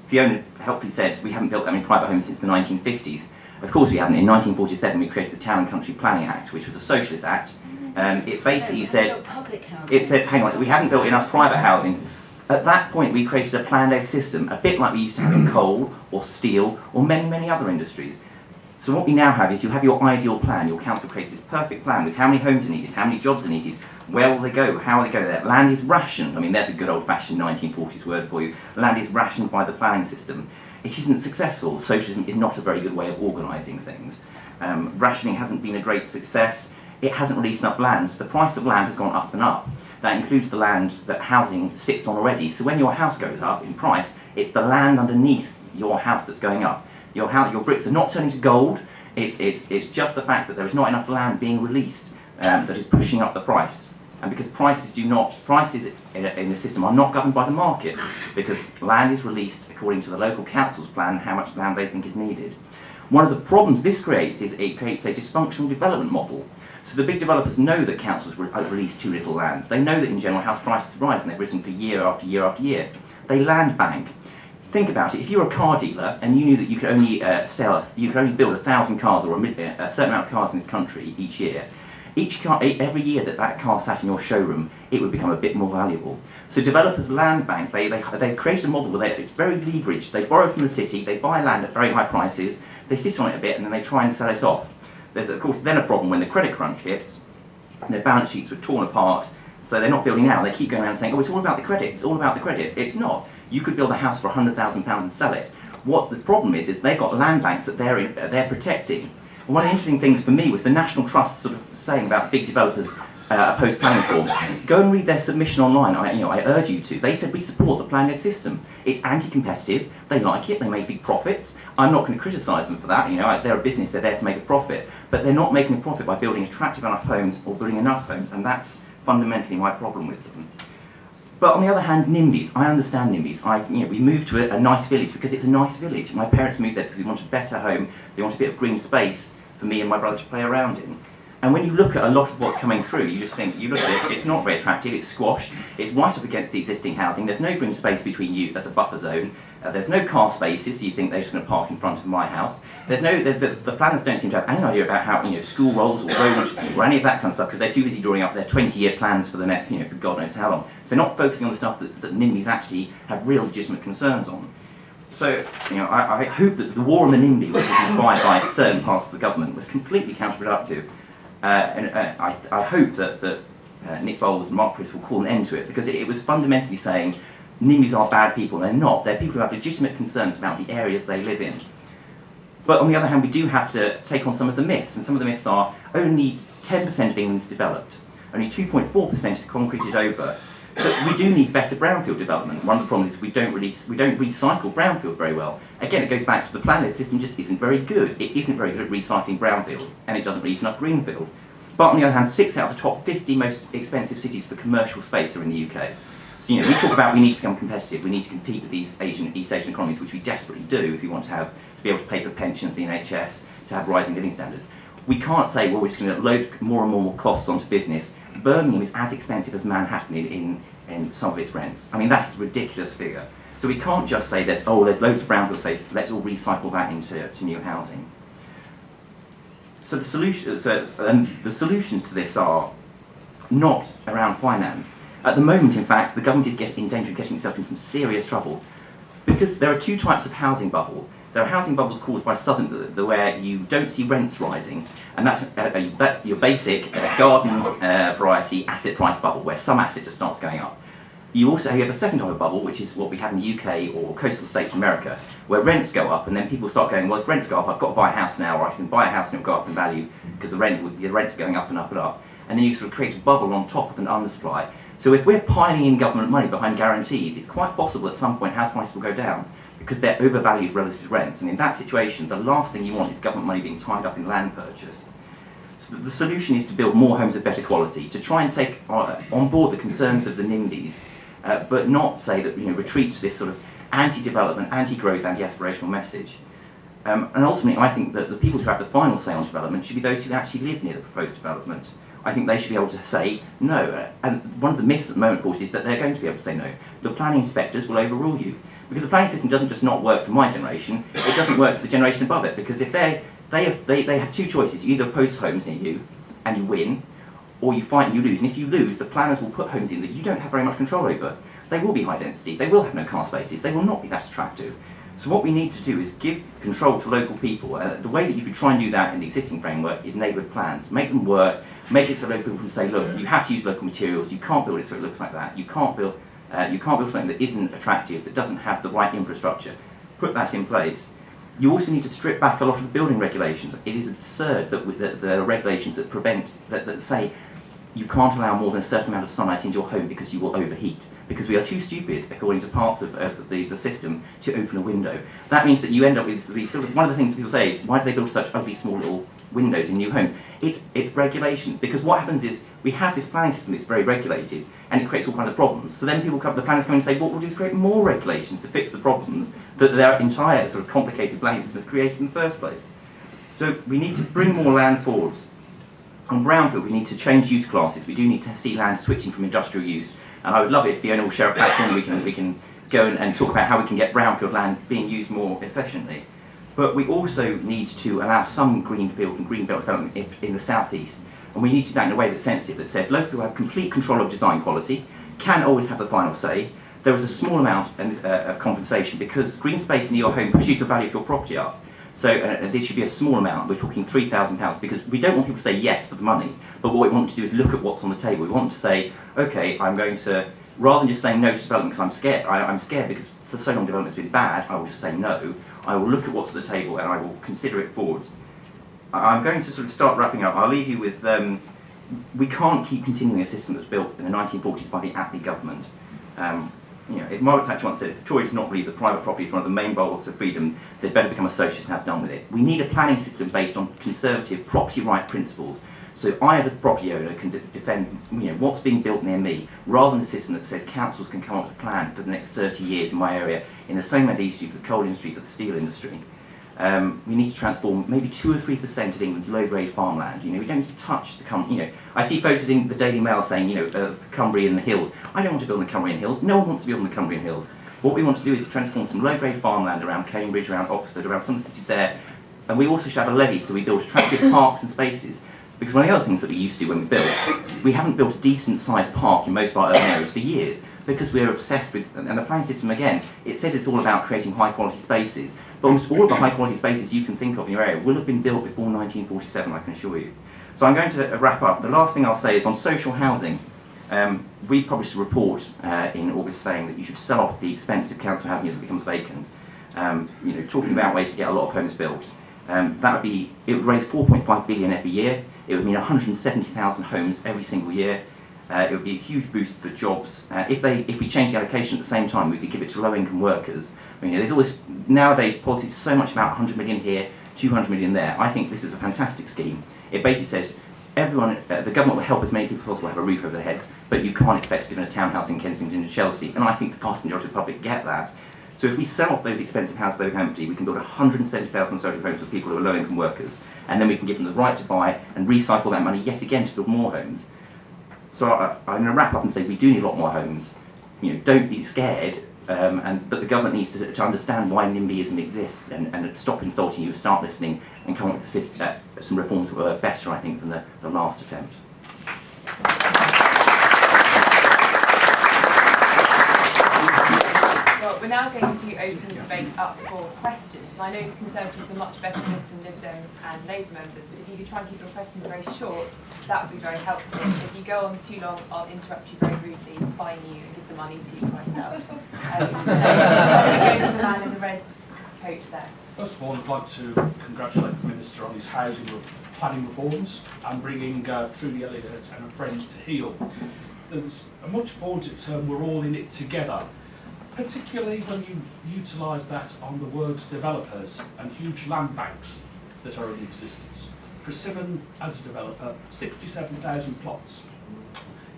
Fiona helpfully said we haven't built that many private homes since the 1950s. Of course we haven't. In 1947 we created the Town and Country Planning Act, which was a socialist act. It basically said, hang on, we haven't built enough private housing. At that point we created a planned-aid system, a bit like we used to have in coal or steel or many, many other industries. So what we now have is you have your ideal plan. Your council creates this perfect plan with how many homes are needed, how many jobs are needed, where will they go, how will they go there. Land is rationed. I mean, there's a good old-fashioned 1940s word for you. Land is rationed by the planning system. It isn't successful. Socialism is not a very good way of organising things. Rationing hasn't been a great success. It hasn't released enough land. So the price of land has gone up and up. That includes the land that housing sits on already. So when your house goes up in price, it's the land underneath your house that's going up. Your bricks are not turning to gold. It's just the fact that there is not enough land being released that is pushing up the price. And because prices in the system are not governed by the market, because land is released according to the local council's plan, how much land they think is needed. One of the problems this creates is it creates a dysfunctional development model. So the big developers know that councils release too little land. They know that in general house prices rise, and they've risen for year after year after year. They land bank. Think about it. If you're a car dealer and you knew that you could only build 1,000 cars or a certain amount of cars in this country each year, every year that car sat in your showroom, it would become a bit more valuable. So developers land bank. They've created a model where it's very leveraged. They borrow from the city, they buy land at very high prices, they sit on it a bit, and then they try and sell it off. There's of course then a problem when the credit crunch hits. Their balance sheets were torn apart, so they're not building now. They keep going around saying, "Oh, it's all about the credit. It's all about the credit." It's not. You could build a house for £100,000 and sell it. What the problem is they've got land banks that they're protecting. And one of the interesting things for me was the National Trust sort of saying about big developers oppose planning reform. Go and read their submission online. I urge you to. They said we support the planned system. It's anti-competitive. They like it. They make big profits. I'm not going to criticise them for that. They're a business. They're there to make a profit. But they're not making a profit by building attractive enough homes or building enough homes, and that's fundamentally my problem with them. But on the other hand, NIMBYs, I understand NIMBYs. We moved to a nice village because it's a nice village. My parents moved there because they wanted a better home. They wanted a bit of green space for me and my brother to play around in. And when you look at a lot of what's coming through, you look at it, it's not very attractive, it's squashed, it's right up against the existing housing, there's no green space between you as a buffer zone, there's no car spaces, so you think they're just going to park in front of my house. There's the planners don't seem to have any idea about how, school roles or roads or any of that kind of stuff, because they're too busy drawing up their 20-year plans for the next, for God knows how long. So they're not focusing on the stuff that NIMBYs actually have real legitimate concerns on. So, I hope that the war on the NIMBY, which was inspired by certain parts of the government, was completely counterproductive. I hope that Nick Bowles and Mark Prisk will call an end to it, because it was fundamentally saying NIMBYs are bad people. They're not. They're people who have legitimate concerns about the areas they live in. But on the other hand, we do have to take on some of the myths, and some of the myths are only 10% of England's developed, only 2.4% is concreted over. So we do need better brownfield development. One of the problems is we don't recycle brownfield very well. Again, it goes back to the planning system just isn't very good. It isn't very good at recycling brownfield, and it doesn't release enough greenfield. But on the other hand, 6 out of the top 50 most expensive cities for commercial space are in the UK. So, you know, we talk about we need to become competitive, we need to compete with these East Asian economies, which we desperately do if we want to be able to pay for pensions, the NHS, to have rising living standards. We can't say, well, we're just going to load more and more costs onto business. Birmingham is as expensive as Manhattan in some of its rents. I mean, that's a ridiculous figure. So we can't just say there's loads of brownfield space, let's all recycle that into new housing. So the solutions to this are not around finance. At the moment, in fact, the government is in danger of getting itself into some serious trouble, because there are two types of housing bubble. There are housing bubbles caused by where you don't see rents rising, and that's your basic garden variety asset price bubble, where some asset just starts going up. You also have a second type of bubble, which is what we have in the UK or coastal states in America, where rents go up, and then people start going, well, if rents go up, I've got to buy a house now, or I can buy a house and it'll go up in value because the rent's going up and up and up. And then you sort of create a bubble on top of an undersupply. So if we're piling in government money behind guarantees, it's quite possible at some point house prices will go down, because they're overvalued relative to rents. And in that situation, the last thing you want is government money being tied up in land purchase. So the solution is to build more homes of better quality, to try and take on board the concerns of the NIMBYs, but not say that, retreat to this sort of anti-development, anti-growth, anti-aspirational message. And ultimately, I think that the people who have the final say on development should be those who actually live near the proposed development. I think they should be able to say no. And one of the myths at the moment, of course, is that they're going to be able to say no. The planning inspectors will overrule you. Because the planning system doesn't just not work for my generation, it doesn't work for the generation above it. Because if they have two choices: you either oppose homes near you and you win, or you fight and you lose. And if you lose, the planners will put homes in that you don't have very much control over. They will be high density, they will have no car spaces, they will not be that attractive. So what we need to do is give control to local people. The way that you could try and do that in the existing framework is neighbourhood plans. Make them work, make it so local people can say, look, you have to use local materials, you can't build it so it looks like that, you can't build something that isn't attractive, that doesn't have the right infrastructure. Put that in place. You also need to strip back a lot of building regulations. It is absurd that there are regulations that say you can't allow more than a certain amount of sunlight into your home because you will overheat. Because we are too stupid, according to parts of the system, to open a window. That means that you end up with these sort of, one of the things people say is, why do they build such ugly small little windows in new homes? It's regulation. Because what happens is, we have this planning system that's very regulated, and it creates all kinds of problems. So then the planners come in and say, what we'll do is create more regulations to fix the problems that their entire sort of complicated planning system has created in the first place. So we need to bring more land forwards. On brownfield, we need to change use classes. We do need to see land switching from industrial use. And I would love it if Fiona will share a platform we can go and talk about how we can get brownfield land being used more efficiently. But we also need to allow some greenfield and greenbelt development in the southeast. And we need to do that in a way that's sensitive, that says local people have complete control of design quality, can always have the final say. There is a small amount of compensation, because green space in your home pushes the value of your property up. So this should be a small amount. We're talking £3,000, because we don't want people to say yes for the money, but what we want to do is look at what's on the table. We want to say, okay, I'm going to, rather than just saying no to development because I'm scared, I'm scared because for so long development's been bad, I will just say no. I will look at what's on the table and I will consider it forwards. I'm going to sort of start wrapping up. I'll leave you with, we can't keep continuing a system that was built in the 1940s by the Attlee government. If Margaret Thatcher once said, if the Tories do not believe that private property is one of the main bulwarks of freedom, they'd better become a socialist and have done with it. We need a planning system based on conservative property right principles. So I, as a property owner, can defend what's being built near me, rather than a system that says councils can come up with a plan for the next 30 years in my area, in the same way they used to for the coal industry, for the steel industry. We need to transform maybe 2 or 3% of England's low-grade farmland. We don't need to touch the I see photos in the Daily Mail saying, the Cumbrian Hills. I don't want to build in the Cumbrian Hills. No one wants to build in the Cumbrian Hills. What we want to do is transform some low-grade farmland around Cambridge, around Oxford, around some of the cities there. And we also should have a levy so we build attractive parks and spaces. Because one of the other things that we used to do when we built, we haven't built a decent-sized park in most of our urban areas for years, because we're obsessed with, and the planning system again, it says it's all about creating high-quality spaces. But almost all of the high-quality spaces you can think of in your area will have been built before 1947, I can assure you. So I'm going to wrap up. The last thing I'll say is on social housing. We published a report in August saying that you should sell off the expensive council housing as it becomes vacant. Talking about ways to get a lot of homes built. It would raise 4.5 billion every year. It would mean 170,000 homes every single year. It would be a huge boost for jobs. If we change the allocation at the same time, we could give it to low-income workers. There's all this nowadays. Politics is so much about 100 million here, 200 million there. I think this is a fantastic scheme. It basically says everyone, the government will help as many people as possible have a roof over their heads, but you can't expect to live in a townhouse in Kensington and Chelsea. And I think the vast majority of the public get that. So if we sell off those expensive houses that are empty, we can build 170,000 social homes for people who are low-income workers, and then we can give them the right to buy and recycle that money yet again to build more homes. So I'm going to wrap up and say we do need a lot more homes. Don't be scared, but the government needs to understand why NIMBYism exists and stop insulting you, start listening, and come up with some reforms that were better, I think, than the last attempt. Well, we're now going to open the debate up for questions. And I know the Conservatives are much better at this than Lib Dems and Labour members, but if you could try and keep your questions very short, that would be very helpful. If you go on too long, I'll interrupt you very rudely, fine you, and give the money to PricedOut. So, I'm going to go for the man in the red coat there. First of all, I'd like to congratulate the Minister on his housing planning reforms and bringing Trudy Elliott and her friends to heel. There's a much vaunted term, we're all in it together, particularly when you utilise that on the words developers and huge land banks that are in existence. Persimmon, as a developer, 67,000 plots.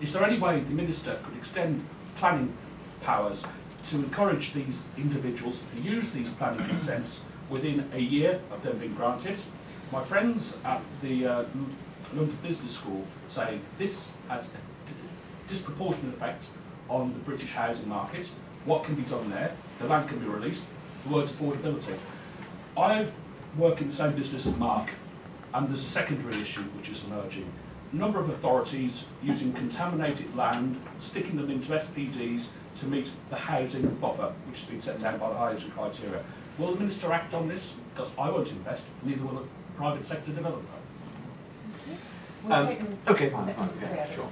Is there any way the Minister could extend planning powers to encourage these individuals to use these planning consents within a year of them being granted? My friends at the London Business School say this has a disproportionate effect on the British housing market. What can be done there? The land can be released. The word's affordability. I work in the same business as Mark, and there's a secondary issue which is emerging. A number of authorities using contaminated land, sticking them into SPDs to meet the housing buffer, which has been set down by the housing criteria. Will the Minister act on this? Because I won't invest, neither will a private sector developer. We'll take them okay, fine, seconds yeah, together. sure.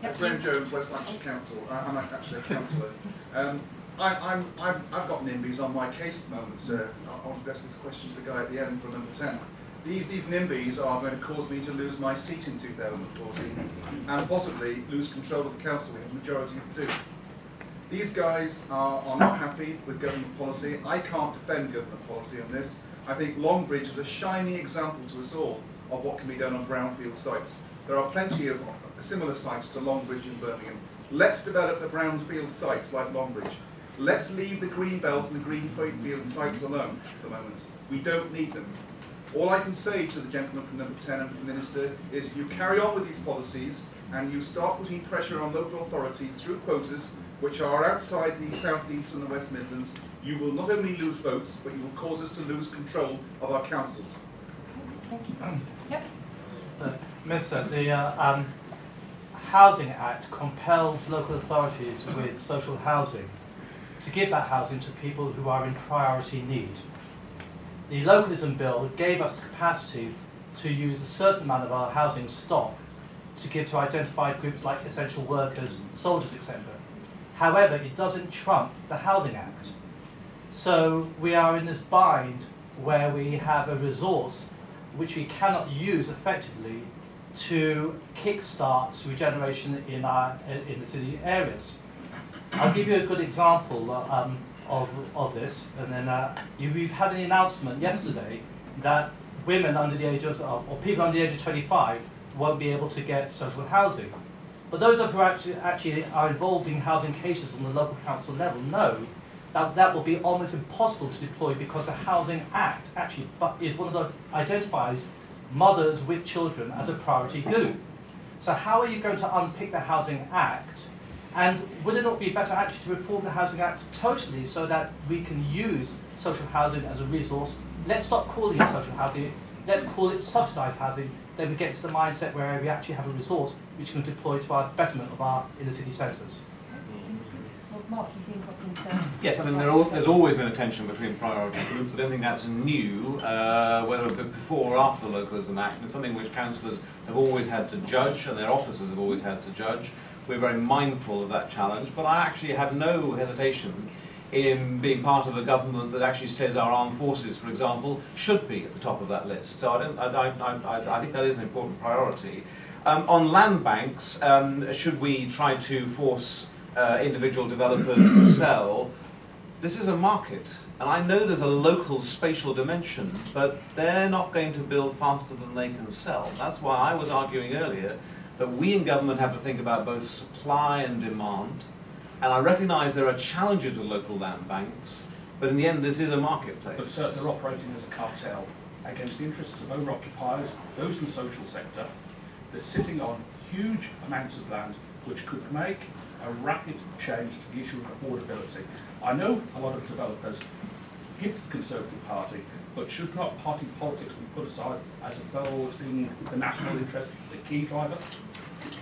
Yep. Graham Jones, West Lancashire Council. I'm actually a councillor. I've got NIMBYs on my case at the moment. I'll address this question to the guy at the end for number 10. These NIMBYs are going to cause me to lose my seat in 2014 and possibly lose control of the council in the majority of 2. These guys are not happy with government policy. I can't defend government policy on this. I think Longbridge is a shining example to us all of what can be done on brownfield sites. There are plenty of similar sites to Longbridge in Birmingham. Let's develop the brownfield sites like Longbridge. Let's leave the green belt and the greenfield sites alone at the moment. We don't need them. All I can say to the gentleman from number 10 and the Minister is if you carry on with these policies and you start putting pressure on local authorities through quotas which are outside the South East and the West Midlands, you will not only lose votes, but you will cause us to lose control of our councils. Thank you. Yep. Minister, the Housing Act compels local authorities with social housing to give that housing to people who are in priority need. The localism bill gave us the capacity to use a certain amount of our housing stock to give to identified groups like essential workers, soldiers, etc. However, it doesn't trump the Housing Act. So we are in this bind where we have a resource which we cannot use effectively to kickstart regeneration in the city areas. I'll give you a good example of this, and then we've had an announcement yesterday that women under the age of, or people under the age of 25 won't be able to get social housing. But those of us who actually are involved in housing cases on the local council level know that that will be almost impossible to deploy because the Housing Act actually is one of the identifies mothers with children as a priority group. So how are you going to unpick the Housing Act? And would it not be better actually to reform the Housing Act totally so that we can use social housing as a resource? Let's stop calling it social housing, let's call it subsidised housing. Then we get to the mindset where we actually have a resource which can deploy to our betterment of our inner city centres. We'll Mark, you seem quite concerned. Yes, I mean there's always been a tension between priority groups. I don't think that's new, whether before or after the Localism Act. It's something which councillors have always had to judge, and their officers have always had to judge. We're very mindful of that challenge, but I actually have no hesitation in being part of a government that actually says our armed forces, for example, should be at the top of that list. So I think that is an important priority. On land banks, should we try to force individual developers to sell? This is a market, and I know there's a local spatial dimension, but they're not going to build faster than they can sell. That's why I was arguing earlier that we in government have to think about both supply and demand. And I recognise there are challenges with local land banks, but in the end this is a marketplace. But they're operating as a cartel against the interests of owner-occupiers, those in the social sector. They're sitting on huge amounts of land which could make a rapid change to the issue of affordability. I know a lot of developers give to the Conservative Party, but should not party politics be put aside as a forwarding the national interest, the key driver?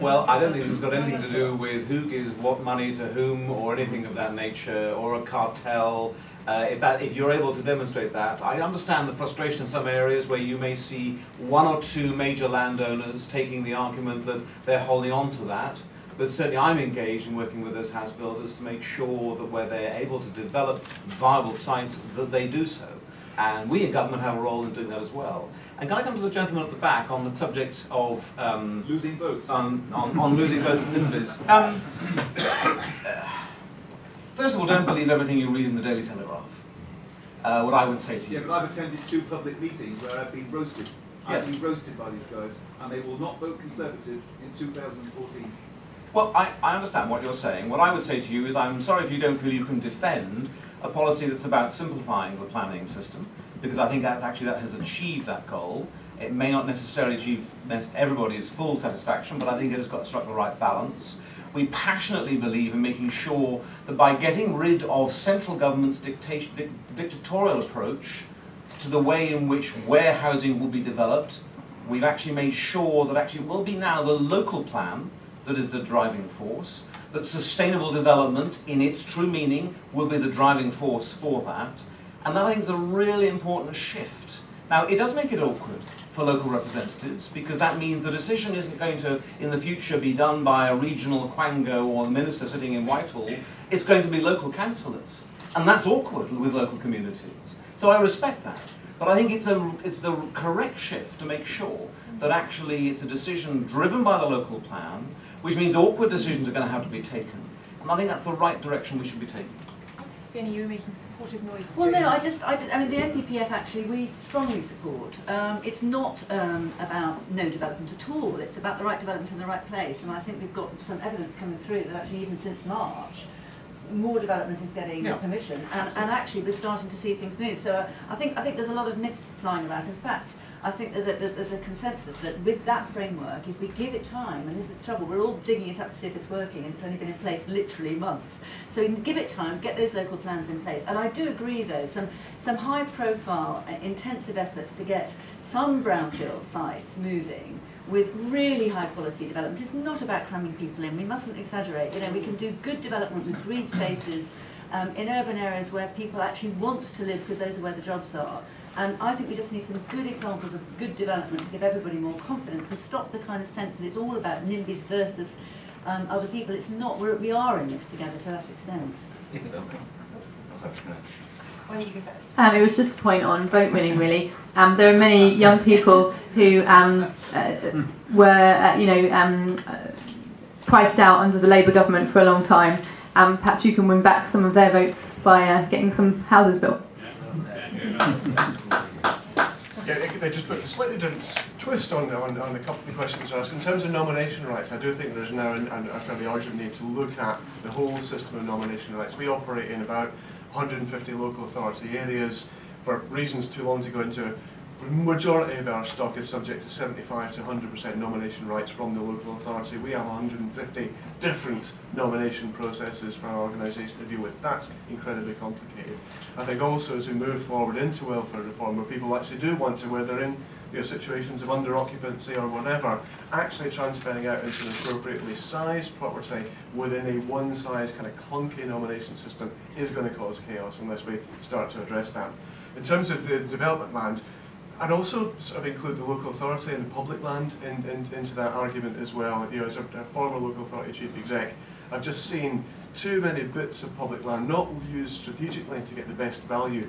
Well, I don't think this has got anything to do with who gives what money to whom or anything of that nature, or a cartel. If you're able to demonstrate that, I understand the frustration in some areas where you may see one or two major landowners taking the argument that they're holding on to that. But certainly I'm engaged in working with those house builders to make sure that where they're able to develop viable sites, that they do so. And we in government have a role in doing that as well. And can I come to the gentleman at the back on the subject of losing votes? On losing votes and NIMBYs. First of all, don't believe everything you read in the Daily Telegraph. What I would say to you. Yeah, but I've attended 2 public meetings where I've been roasted. Yes. I've been roasted by these guys, and they will not vote Conservative in 2014. Well, I understand what you're saying. What I would say to you is I'm sorry if you don't feel you can defend a policy that's about simplifying the planning system, because I think that actually that has achieved that goal. It may not necessarily achieve everybody's full satisfaction, but I think it has struck the right balance. We passionately believe in making sure that by getting rid of central government's dictatorial approach to the way in which where housing will be developed, we've actually made sure that actually it will be now the local plan that is the driving force, that sustainable development in its true meaning will be the driving force for that. And that I think is a really important shift. Now, it does make it awkward for local representatives, because that means the decision isn't going to, in the future, be done by a regional quango or a minister sitting in Whitehall. It's going to be local councillors. And that's awkward with local communities. So I respect that. But I think it's the correct shift to make sure that actually it's a decision driven by the local plan, which means awkward decisions are going to have to be taken. And I think that's the right direction we should be taking. Fiona, you were making supportive noises. Well, no, I mean, the NPPF actually we strongly support. It's not about no development at all. It's about the right development in the right place. And I think we've got some evidence coming through that actually even since March, more development is getting permission, and actually we're starting to see things move. So I think there's a lot of myths flying around. In fact, I think there's a consensus that with that framework, if we give it time, and this is the trouble, we're all digging it up to see if it's working, and it's only been in place literally months. So we can give it time, get those local plans in place. And I do agree, though, some high-profile, intensive efforts to get some brownfield sites moving with really high-quality development. It's not about cramming people in. We mustn't exaggerate. You know, we can do good development with green spaces in urban areas where people actually want to live because those are where the jobs are. And I think we just need some good examples of good development to give everybody more confidence and stop the kind of sense that it's all about NIMBYs versus other people. It's not. We are in this together to that extent. Why don't you go first? It was just a point on vote winning, really. There are many young people who were, priced out under the Labour government for a long time. Perhaps you can win back some of their votes by getting some houses built. Yeah, they just put a slightly different twist on the couple of the questions asked. In terms of nomination rights, I do think there's now a fairly urgent need to look at the whole system of nomination rights. We operate in about 150 local authority areas. For reasons too long to go into, the majority of our stock is subject to 75 to 100% nomination rights from the local authority. We have 150 different nomination processes for our organisation to deal with. That's incredibly complicated. I think also as we move forward into welfare reform, where people actually do want to, where they're in situations of under-occupancy or whatever, actually transferring out into an appropriately sized property within a one-size kind of clunky nomination system is going to cause chaos unless we start to address that. In terms of the development land, I'd also sort of include the local authority and the public land into that argument as well. As a former local authority chief exec, I've just seen too many bits of public land not used strategically to get the best value.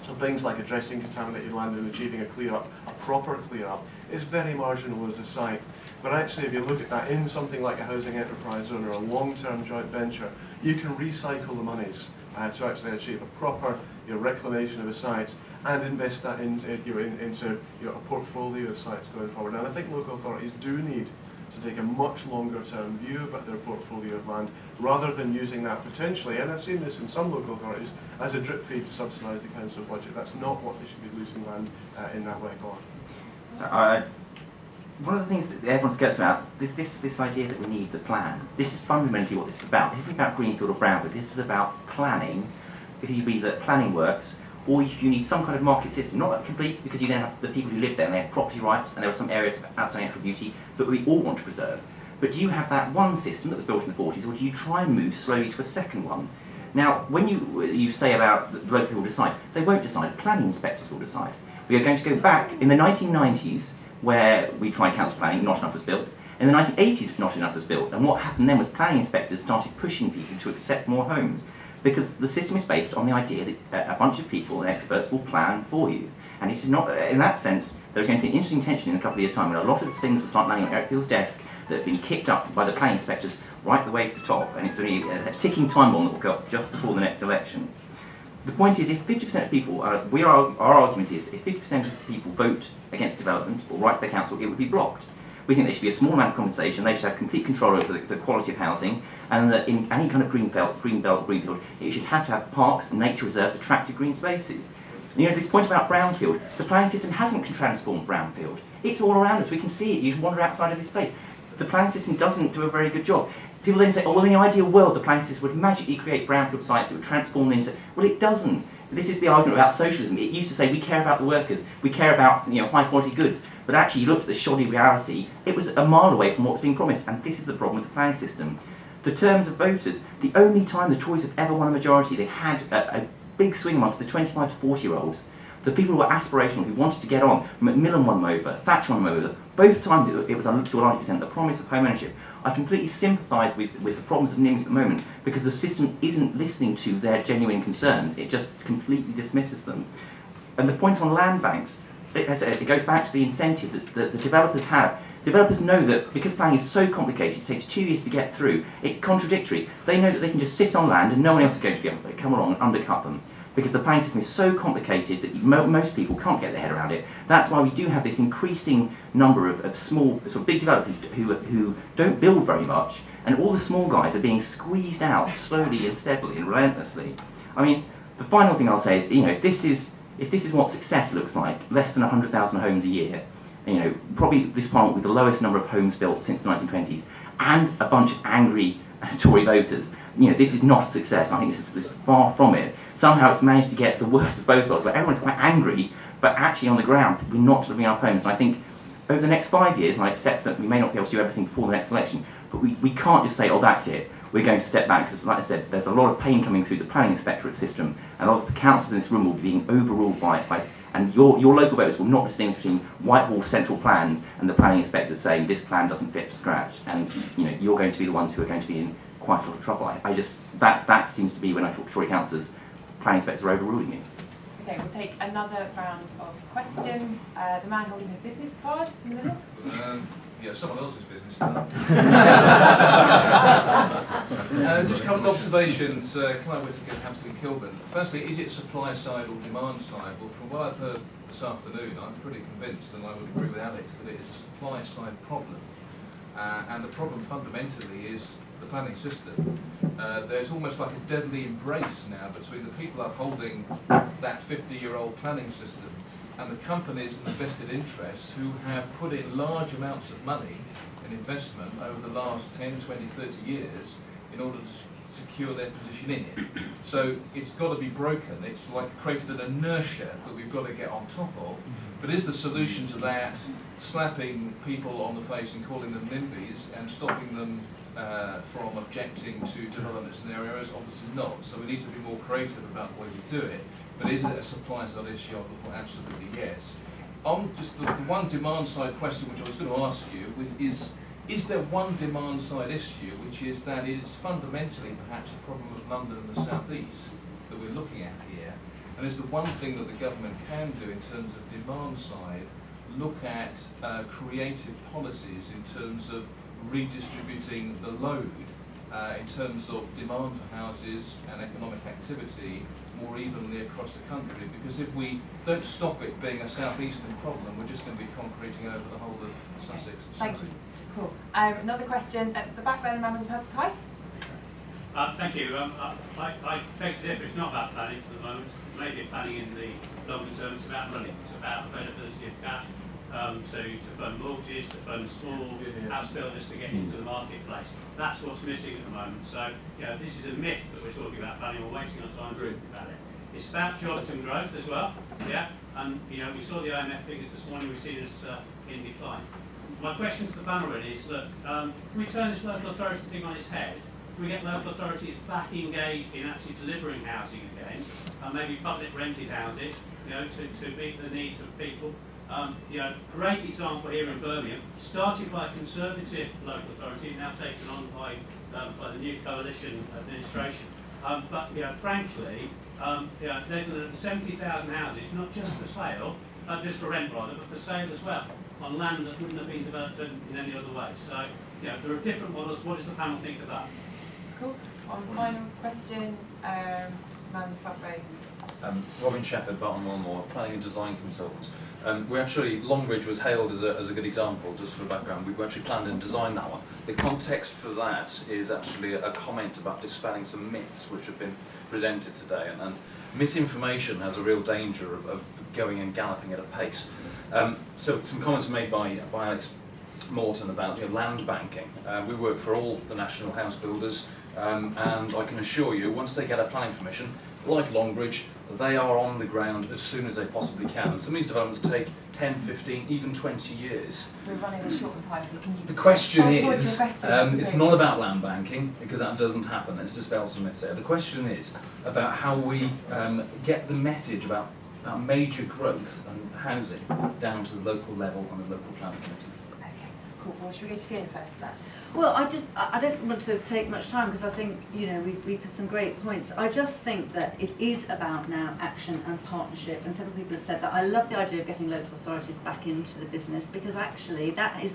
So things like addressing contaminated land and achieving a clear-up, a proper clear-up, is very marginal as a site. But actually, if you look at that in something like a housing enterprise zone or a long-term joint venture, you can recycle the monies to actually achieve a proper reclamation of a site and invest that into a portfolio of sites going forward. And I think local authorities do need to take a much longer term view about their portfolio of land, rather than using that potentially, and I've seen this in some local authorities, as a drip feed to subsidise the council budget. That's not what they should be losing land in that way for. So, one of the things that everyone gets about, this idea that we need the plan, this is fundamentally what this is about. This isn't about greenfield or brownfield, this is about planning. If you believe that planning works, or if you need some kind of market system, not complete, because you then have the people who live there and they have property rights, and there are some areas of outstanding natural beauty that we all want to preserve. But do you have that one system that was built in the 40s, or do you try and move slowly to a second one? Now, when you say about the local people decide, they won't decide, planning inspectors will decide. We are going to go back in the 1990s, where we tried council planning, not enough was built. In the 1980s, not enough was built, and what happened then was planning inspectors started pushing people to accept more homes, because the system is based on the idea that a bunch of people and experts will plan for you. And it's not, in that sense, there's going to be an interesting tension in a couple of years' time when a lot of things will start landing on Eric Peel's desk that have been kicked up by the planning inspectors right the way to the top, and it's going to be a ticking time bomb that will go up just before the next election. The point is, if 50% of people, our argument is, if 50% of people vote against development or right to the council, it would be blocked. We think there should be a small amount of compensation, they should have complete control over the quality of housing, and that in any kind of green belt, greenfield, it should have to have parks, nature reserves, attractive green spaces. And, this point about brownfield, the planning system hasn't transformed brownfield. It's all around us, we can see it, you can wander outside of this place. The planning system doesn't do a very good job. People then say, oh, well, in the ideal world, the planning system would magically create brownfield sites, it would transform them into... Well, it doesn't. This is the argument about socialism. It used to say, we care about the workers, we care about high-quality goods, but actually you looked at the shoddy reality, it was a mile away from what was being promised, and this is the problem with the planning system. The terms of voters, the only time the Tories have ever won a majority, they had a big swing amongst the 25 to 40-year-olds. The people who were aspirational, who wanted to get on, Macmillan won them over, Thatcher won them over. Both times it was, to a large extent, the promise of home ownership. I completely sympathise with the problems of NIMS at the moment, because the system isn't listening to their genuine concerns, it just completely dismisses them. And the point on land banks, it goes back to the incentives that the developers have. Developers know that because planning is so complicated, it takes 2 years to get through, it's contradictory. They know that they can just sit on land and no one else is going to be able to come along and undercut them. Because the planning system is so complicated that most people can't get their head around it. That's why we do have this increasing number of small, sort of big developers who don't build very much, and all the small guys are being squeezed out slowly and steadily and relentlessly. I mean, the final thing I'll say is, if this is what success looks like, less than 100,000 homes a year, probably this parliament with the lowest number of homes built since the 1920s, and a bunch of angry Tory voters, this is not a success. I think this is far from it. Somehow it's managed to get the worst of both worlds, where everyone's quite angry, but actually on the ground, we're not living our homes. And I think over the next 5 years, and I accept that we may not be able to do everything before the next election, but we can't just say, oh, that's it, we're going to step back, because like I said, there's a lot of pain coming through the planning inspectorate system, and a lot of the councils in this room will be being overruled by and your local voters will not distinguish between Whitehall central plans and the planning inspectors saying this plan doesn't fit to scratch, and you're going to be the ones who are going to be in quite a lot of trouble. I just, that seems to be, when I talk to Tory councillors, planning inspectors are overruling me. Okay, we'll take another round of questions. The man holding the business card in the middle. Yeah, someone else's business card. Just a couple of observations. Clive Whittaker, Hampton and Kilburn. Firstly, is it supply side or demand side? Well, from what I've heard this afternoon, I'm pretty convinced, and I would agree with Alex, that it is a supply side problem. And the problem fundamentally is the planning system. There's almost like a deadly embrace now between the people upholding that 50-year-old planning system and the companies and the vested interests who have put in large amounts of money in investment over the last 10, 20, 30 years in order secure their position in it. So it's got to be broken. It's like created an inertia that we've got to get on top of. But is the solution to that slapping people on the face and calling them NIMBYs and stopping them from objecting to developments in their areas? Obviously not. So we need to be more creative about the way we do it. But is it a supply side issue? Absolutely yes. On just the one demand side question which I was going to ask you is there one demand side issue which is that it is fundamentally perhaps a problem of London and the South East that we're looking at here? And is the one thing that the government can do in terms of demand side look at creative policies in terms of redistributing the load in terms of demand for houses and economic activity more evenly across the country? Because if we don't stop it being a southeastern problem, we're just going to be concreting over the whole of Sussex. Thank you. Cool. Another question at the back there, the man with the purple tie. Thank you. I beg to differ. It's not about planning for the moment. Maybe planning in the longer term. It's about money. It's about availability of cash. So to fund mortgages, to fund small house builders to get into the marketplace. That's what's missing at the moment. So this is a myth that we're talking about planning. We're wasting our time talking about it. It's about jobs and growth as well. Yeah. And we saw the IMF figures this morning. We see this in decline. My question to the panel really is that can we turn this local authority thing on its head? Can we get local authorities back engaged in actually delivering housing again, and maybe public rented houses, to meet the needs of people? Great example here in Birmingham, started by a Conservative local authority, now taken on by the new coalition administration. But frankly, they've done 70,000 houses, not just for sale, not just for rent rather, but for sale as well, on land that wouldn't have been developed in any other way. So, there are different models. What does the panel think of that? Cool. One final question, man in the front row. Robin Shepherd, Barton Wilmore, planning and design consultant. Longbridge was hailed as a good example, just for background. We actually planned and designed that one. The context for that is actually a comment about dispelling some myths which have been presented today, and misinformation has a real danger of going and galloping at a pace. So some comments made by Alex Morton about land banking. We work for all the national house builders, and I can assure you, once they get a planning permission, like Longbridge, they are on the ground as soon as they possibly can. And some of these developments take 10, 15, even 20 years. We're running a short time, so can you... The question is, it's not about land banking, because that doesn't happen. Let's dispel some myths there. The question is about how we get the message about major growth and housing down to the local level on the local planning committee. Cool. Well, should we go to Fiona first for that? Well, I don't want to take much time because I think, we've had some great points. I just think that it is about now action and partnership, and several people have said that. I love the idea of getting local authorities back into the business, because actually that is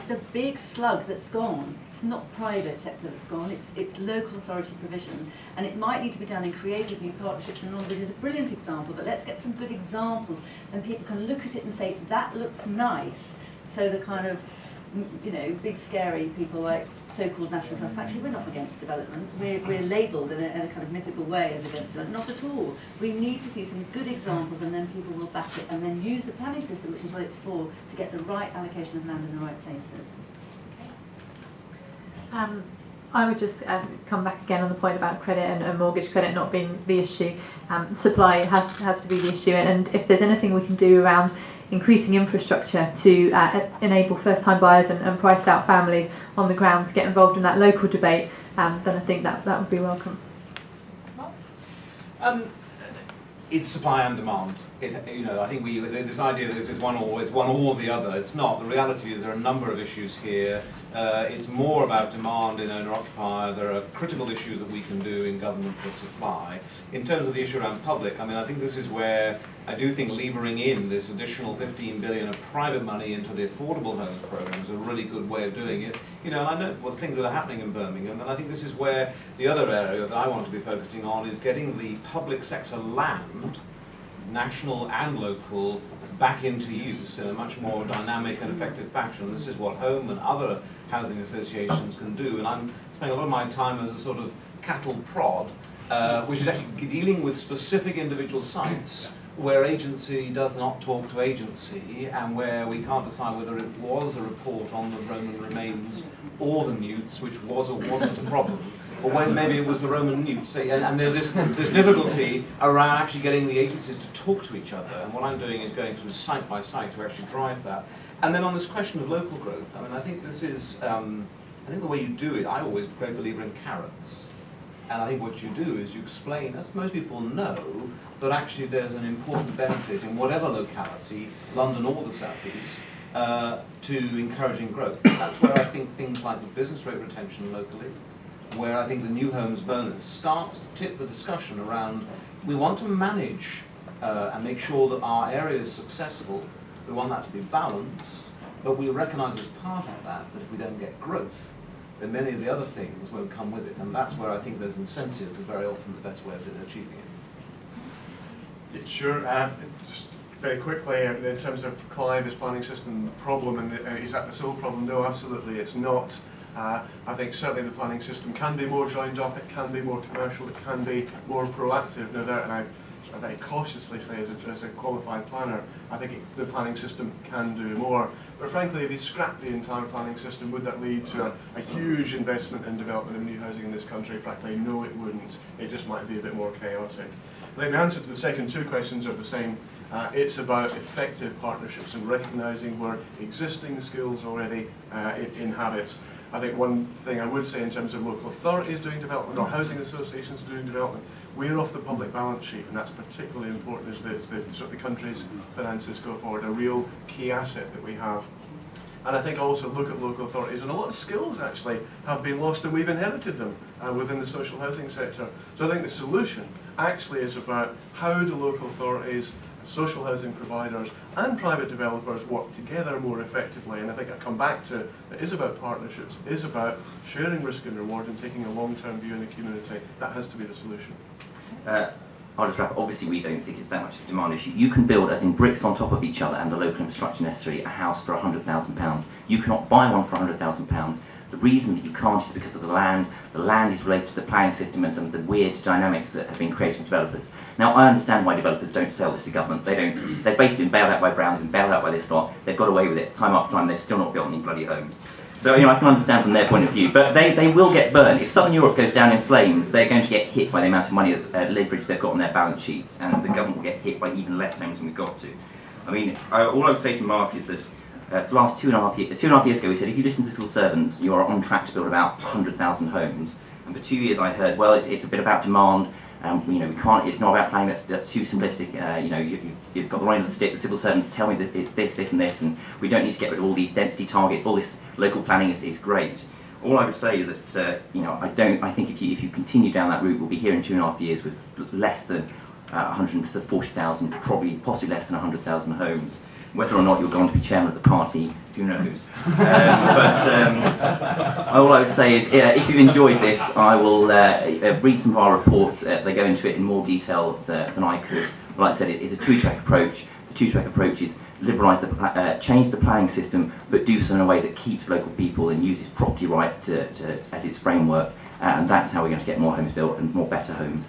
the big slug that's gone. It's not private sector that's gone, it's local authority provision, and it might need to be done in creative new partnerships, and Longbridge is a brilliant example, but let's get some good examples and people can look at it and say, that looks nice. So the kind of big scary people like so-called national trusts, actually we're not against development, we're labelled in a kind of mythical way as against development, not at all. We need to see some good examples and then people will back it and then use the planning system, which is what it's for, to get the right allocation of land in the right places. I would just come back again on the point about credit and mortgage credit not being the issue. Supply has to be the issue, and if there's anything we can do around increasing infrastructure to enable first-time buyers and priced-out families on the ground to get involved in that local debate, then I think that would be welcome. It's supply and demand. I think this idea that it's one or the other. It's not. The reality is there are a number of issues here. It's more about demand in owner-occupier. There are critical issues that we can do in government for supply. In terms of the issue around public, I think this is where I do think levering in this additional 15 billion of private money into the affordable homes program is a really good way of doing it. And I know the things that are happening in Birmingham, and I think this is where the other area that I want to be focusing on is getting the public sector land, national and local, back into use in a much more dynamic and effective fashion. This is what Home and other housing associations can do, and I'm spending a lot of my time as a sort of cattle prod, which is actually dealing with specific individual sites where agency does not talk to agency, and where we can't decide whether it was a report on the Roman remains or the newts, which was or wasn't a problem, or when maybe it was the Roman newts. And there's this difficulty around actually getting the agencies to talk to each other. And what I'm doing is going through site by site to actually drive that. And then on this question of local growth, I mean, I think this is, I think the way you do it, I always a great believer in carrots. And I think what you do is you explain, as most people know, that actually there's an important benefit in whatever locality, London or the South East, to encouraging growth. That's where I think things like the business rate retention locally, where I think the new homes bonus starts to tip the discussion around, we want to manage and make sure that our area is successful. We want that to be balanced, but we recognise as part of that that if we don't get growth, then many of the other things won't come with it. And that's where I think those incentives are very often the best way of achieving it. Yeah, sure. Just very quickly, in terms of Clive, his planning system problem, and is that the sole problem? No, absolutely it's not. I think certainly the planning system can be more joined up, it can be more commercial, it can be more proactive, no doubt, and I very cautiously say as a qualified planner, I think the planning system can do more. But frankly, if you scrap the entire planning system, would that lead to a huge investment in development of new housing in this country? Frankly, no, it wouldn't. It just might be a bit more chaotic. The answer to the second two questions are the same. It's about effective partnerships and recognising where existing skills already inhabit. I think one thing I would say in terms of local authorities doing development or housing associations doing development, we're off the public balance sheet, and that's particularly important as the country's finances go forward, a real key asset that we have. And I think also look at local authorities, and a lot of skills actually have been lost, and we've inherited them within the social housing sector. So I think the solution actually is about how do local authorities, social housing providers and private developers work together more effectively. And I think I come back to, it is about partnerships, it is about sharing risk and reward and taking a long-term view in the community. That has to be the solution. I'll just wrap up. Obviously we don't think it's that much of a demand issue. You can build, as in bricks on top of each other and the local infrastructure necessary, a house for £100,000. You cannot buy one for £100,000. The reason that you can't is because of the land. The land is related to the planning system and some of the weird dynamics that have been created with developers. Now, I understand why developers don't sell this to government. They've basically been bailed out by Brown, they've been bailed out by this lot. They've got away with it time after time. They've still not built any bloody homes. So, I can understand from their point of view. But they will get burned. If Southern Europe goes down in flames, they're going to get hit by the amount of money, leverage they've got on their balance sheets. And the government will get hit by even less homes than we've got to. All I would say to Mark is that the last 2.5 years ago, we said if you listen to civil servants, you are on track to build about 100,000 homes. And for 2 years, I heard, well, it's a bit about demand. We can't. It's not about planning. That's too simplistic. You've got the line of the stick. The civil servants tell me that it's this, and this, and we don't need to get rid of all these density targets. All this local planning is great. All I would say is that I think if you continue down that route, we'll be here in 2.5 years with less than 140,000, probably possibly less than 100,000 homes. Whether or not you're going to be chairman of the party, who knows? All I would say is, if you've enjoyed this, I will read some of our reports. They go into it in more detail than I could. Like I said, it is a two-track approach. The two-track approach is change the planning system, but do so in a way that keeps local people and uses property rights as its framework. And that's how we're going to get more homes built and more better homes.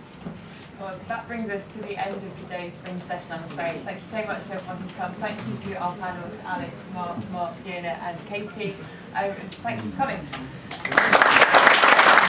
Well, that brings us to the end of today's Fringe session, I'm afraid. Thank you so much to everyone who's come. Thank you to our panels, Alex, Mark, Fiona and Katie. And thank you for coming.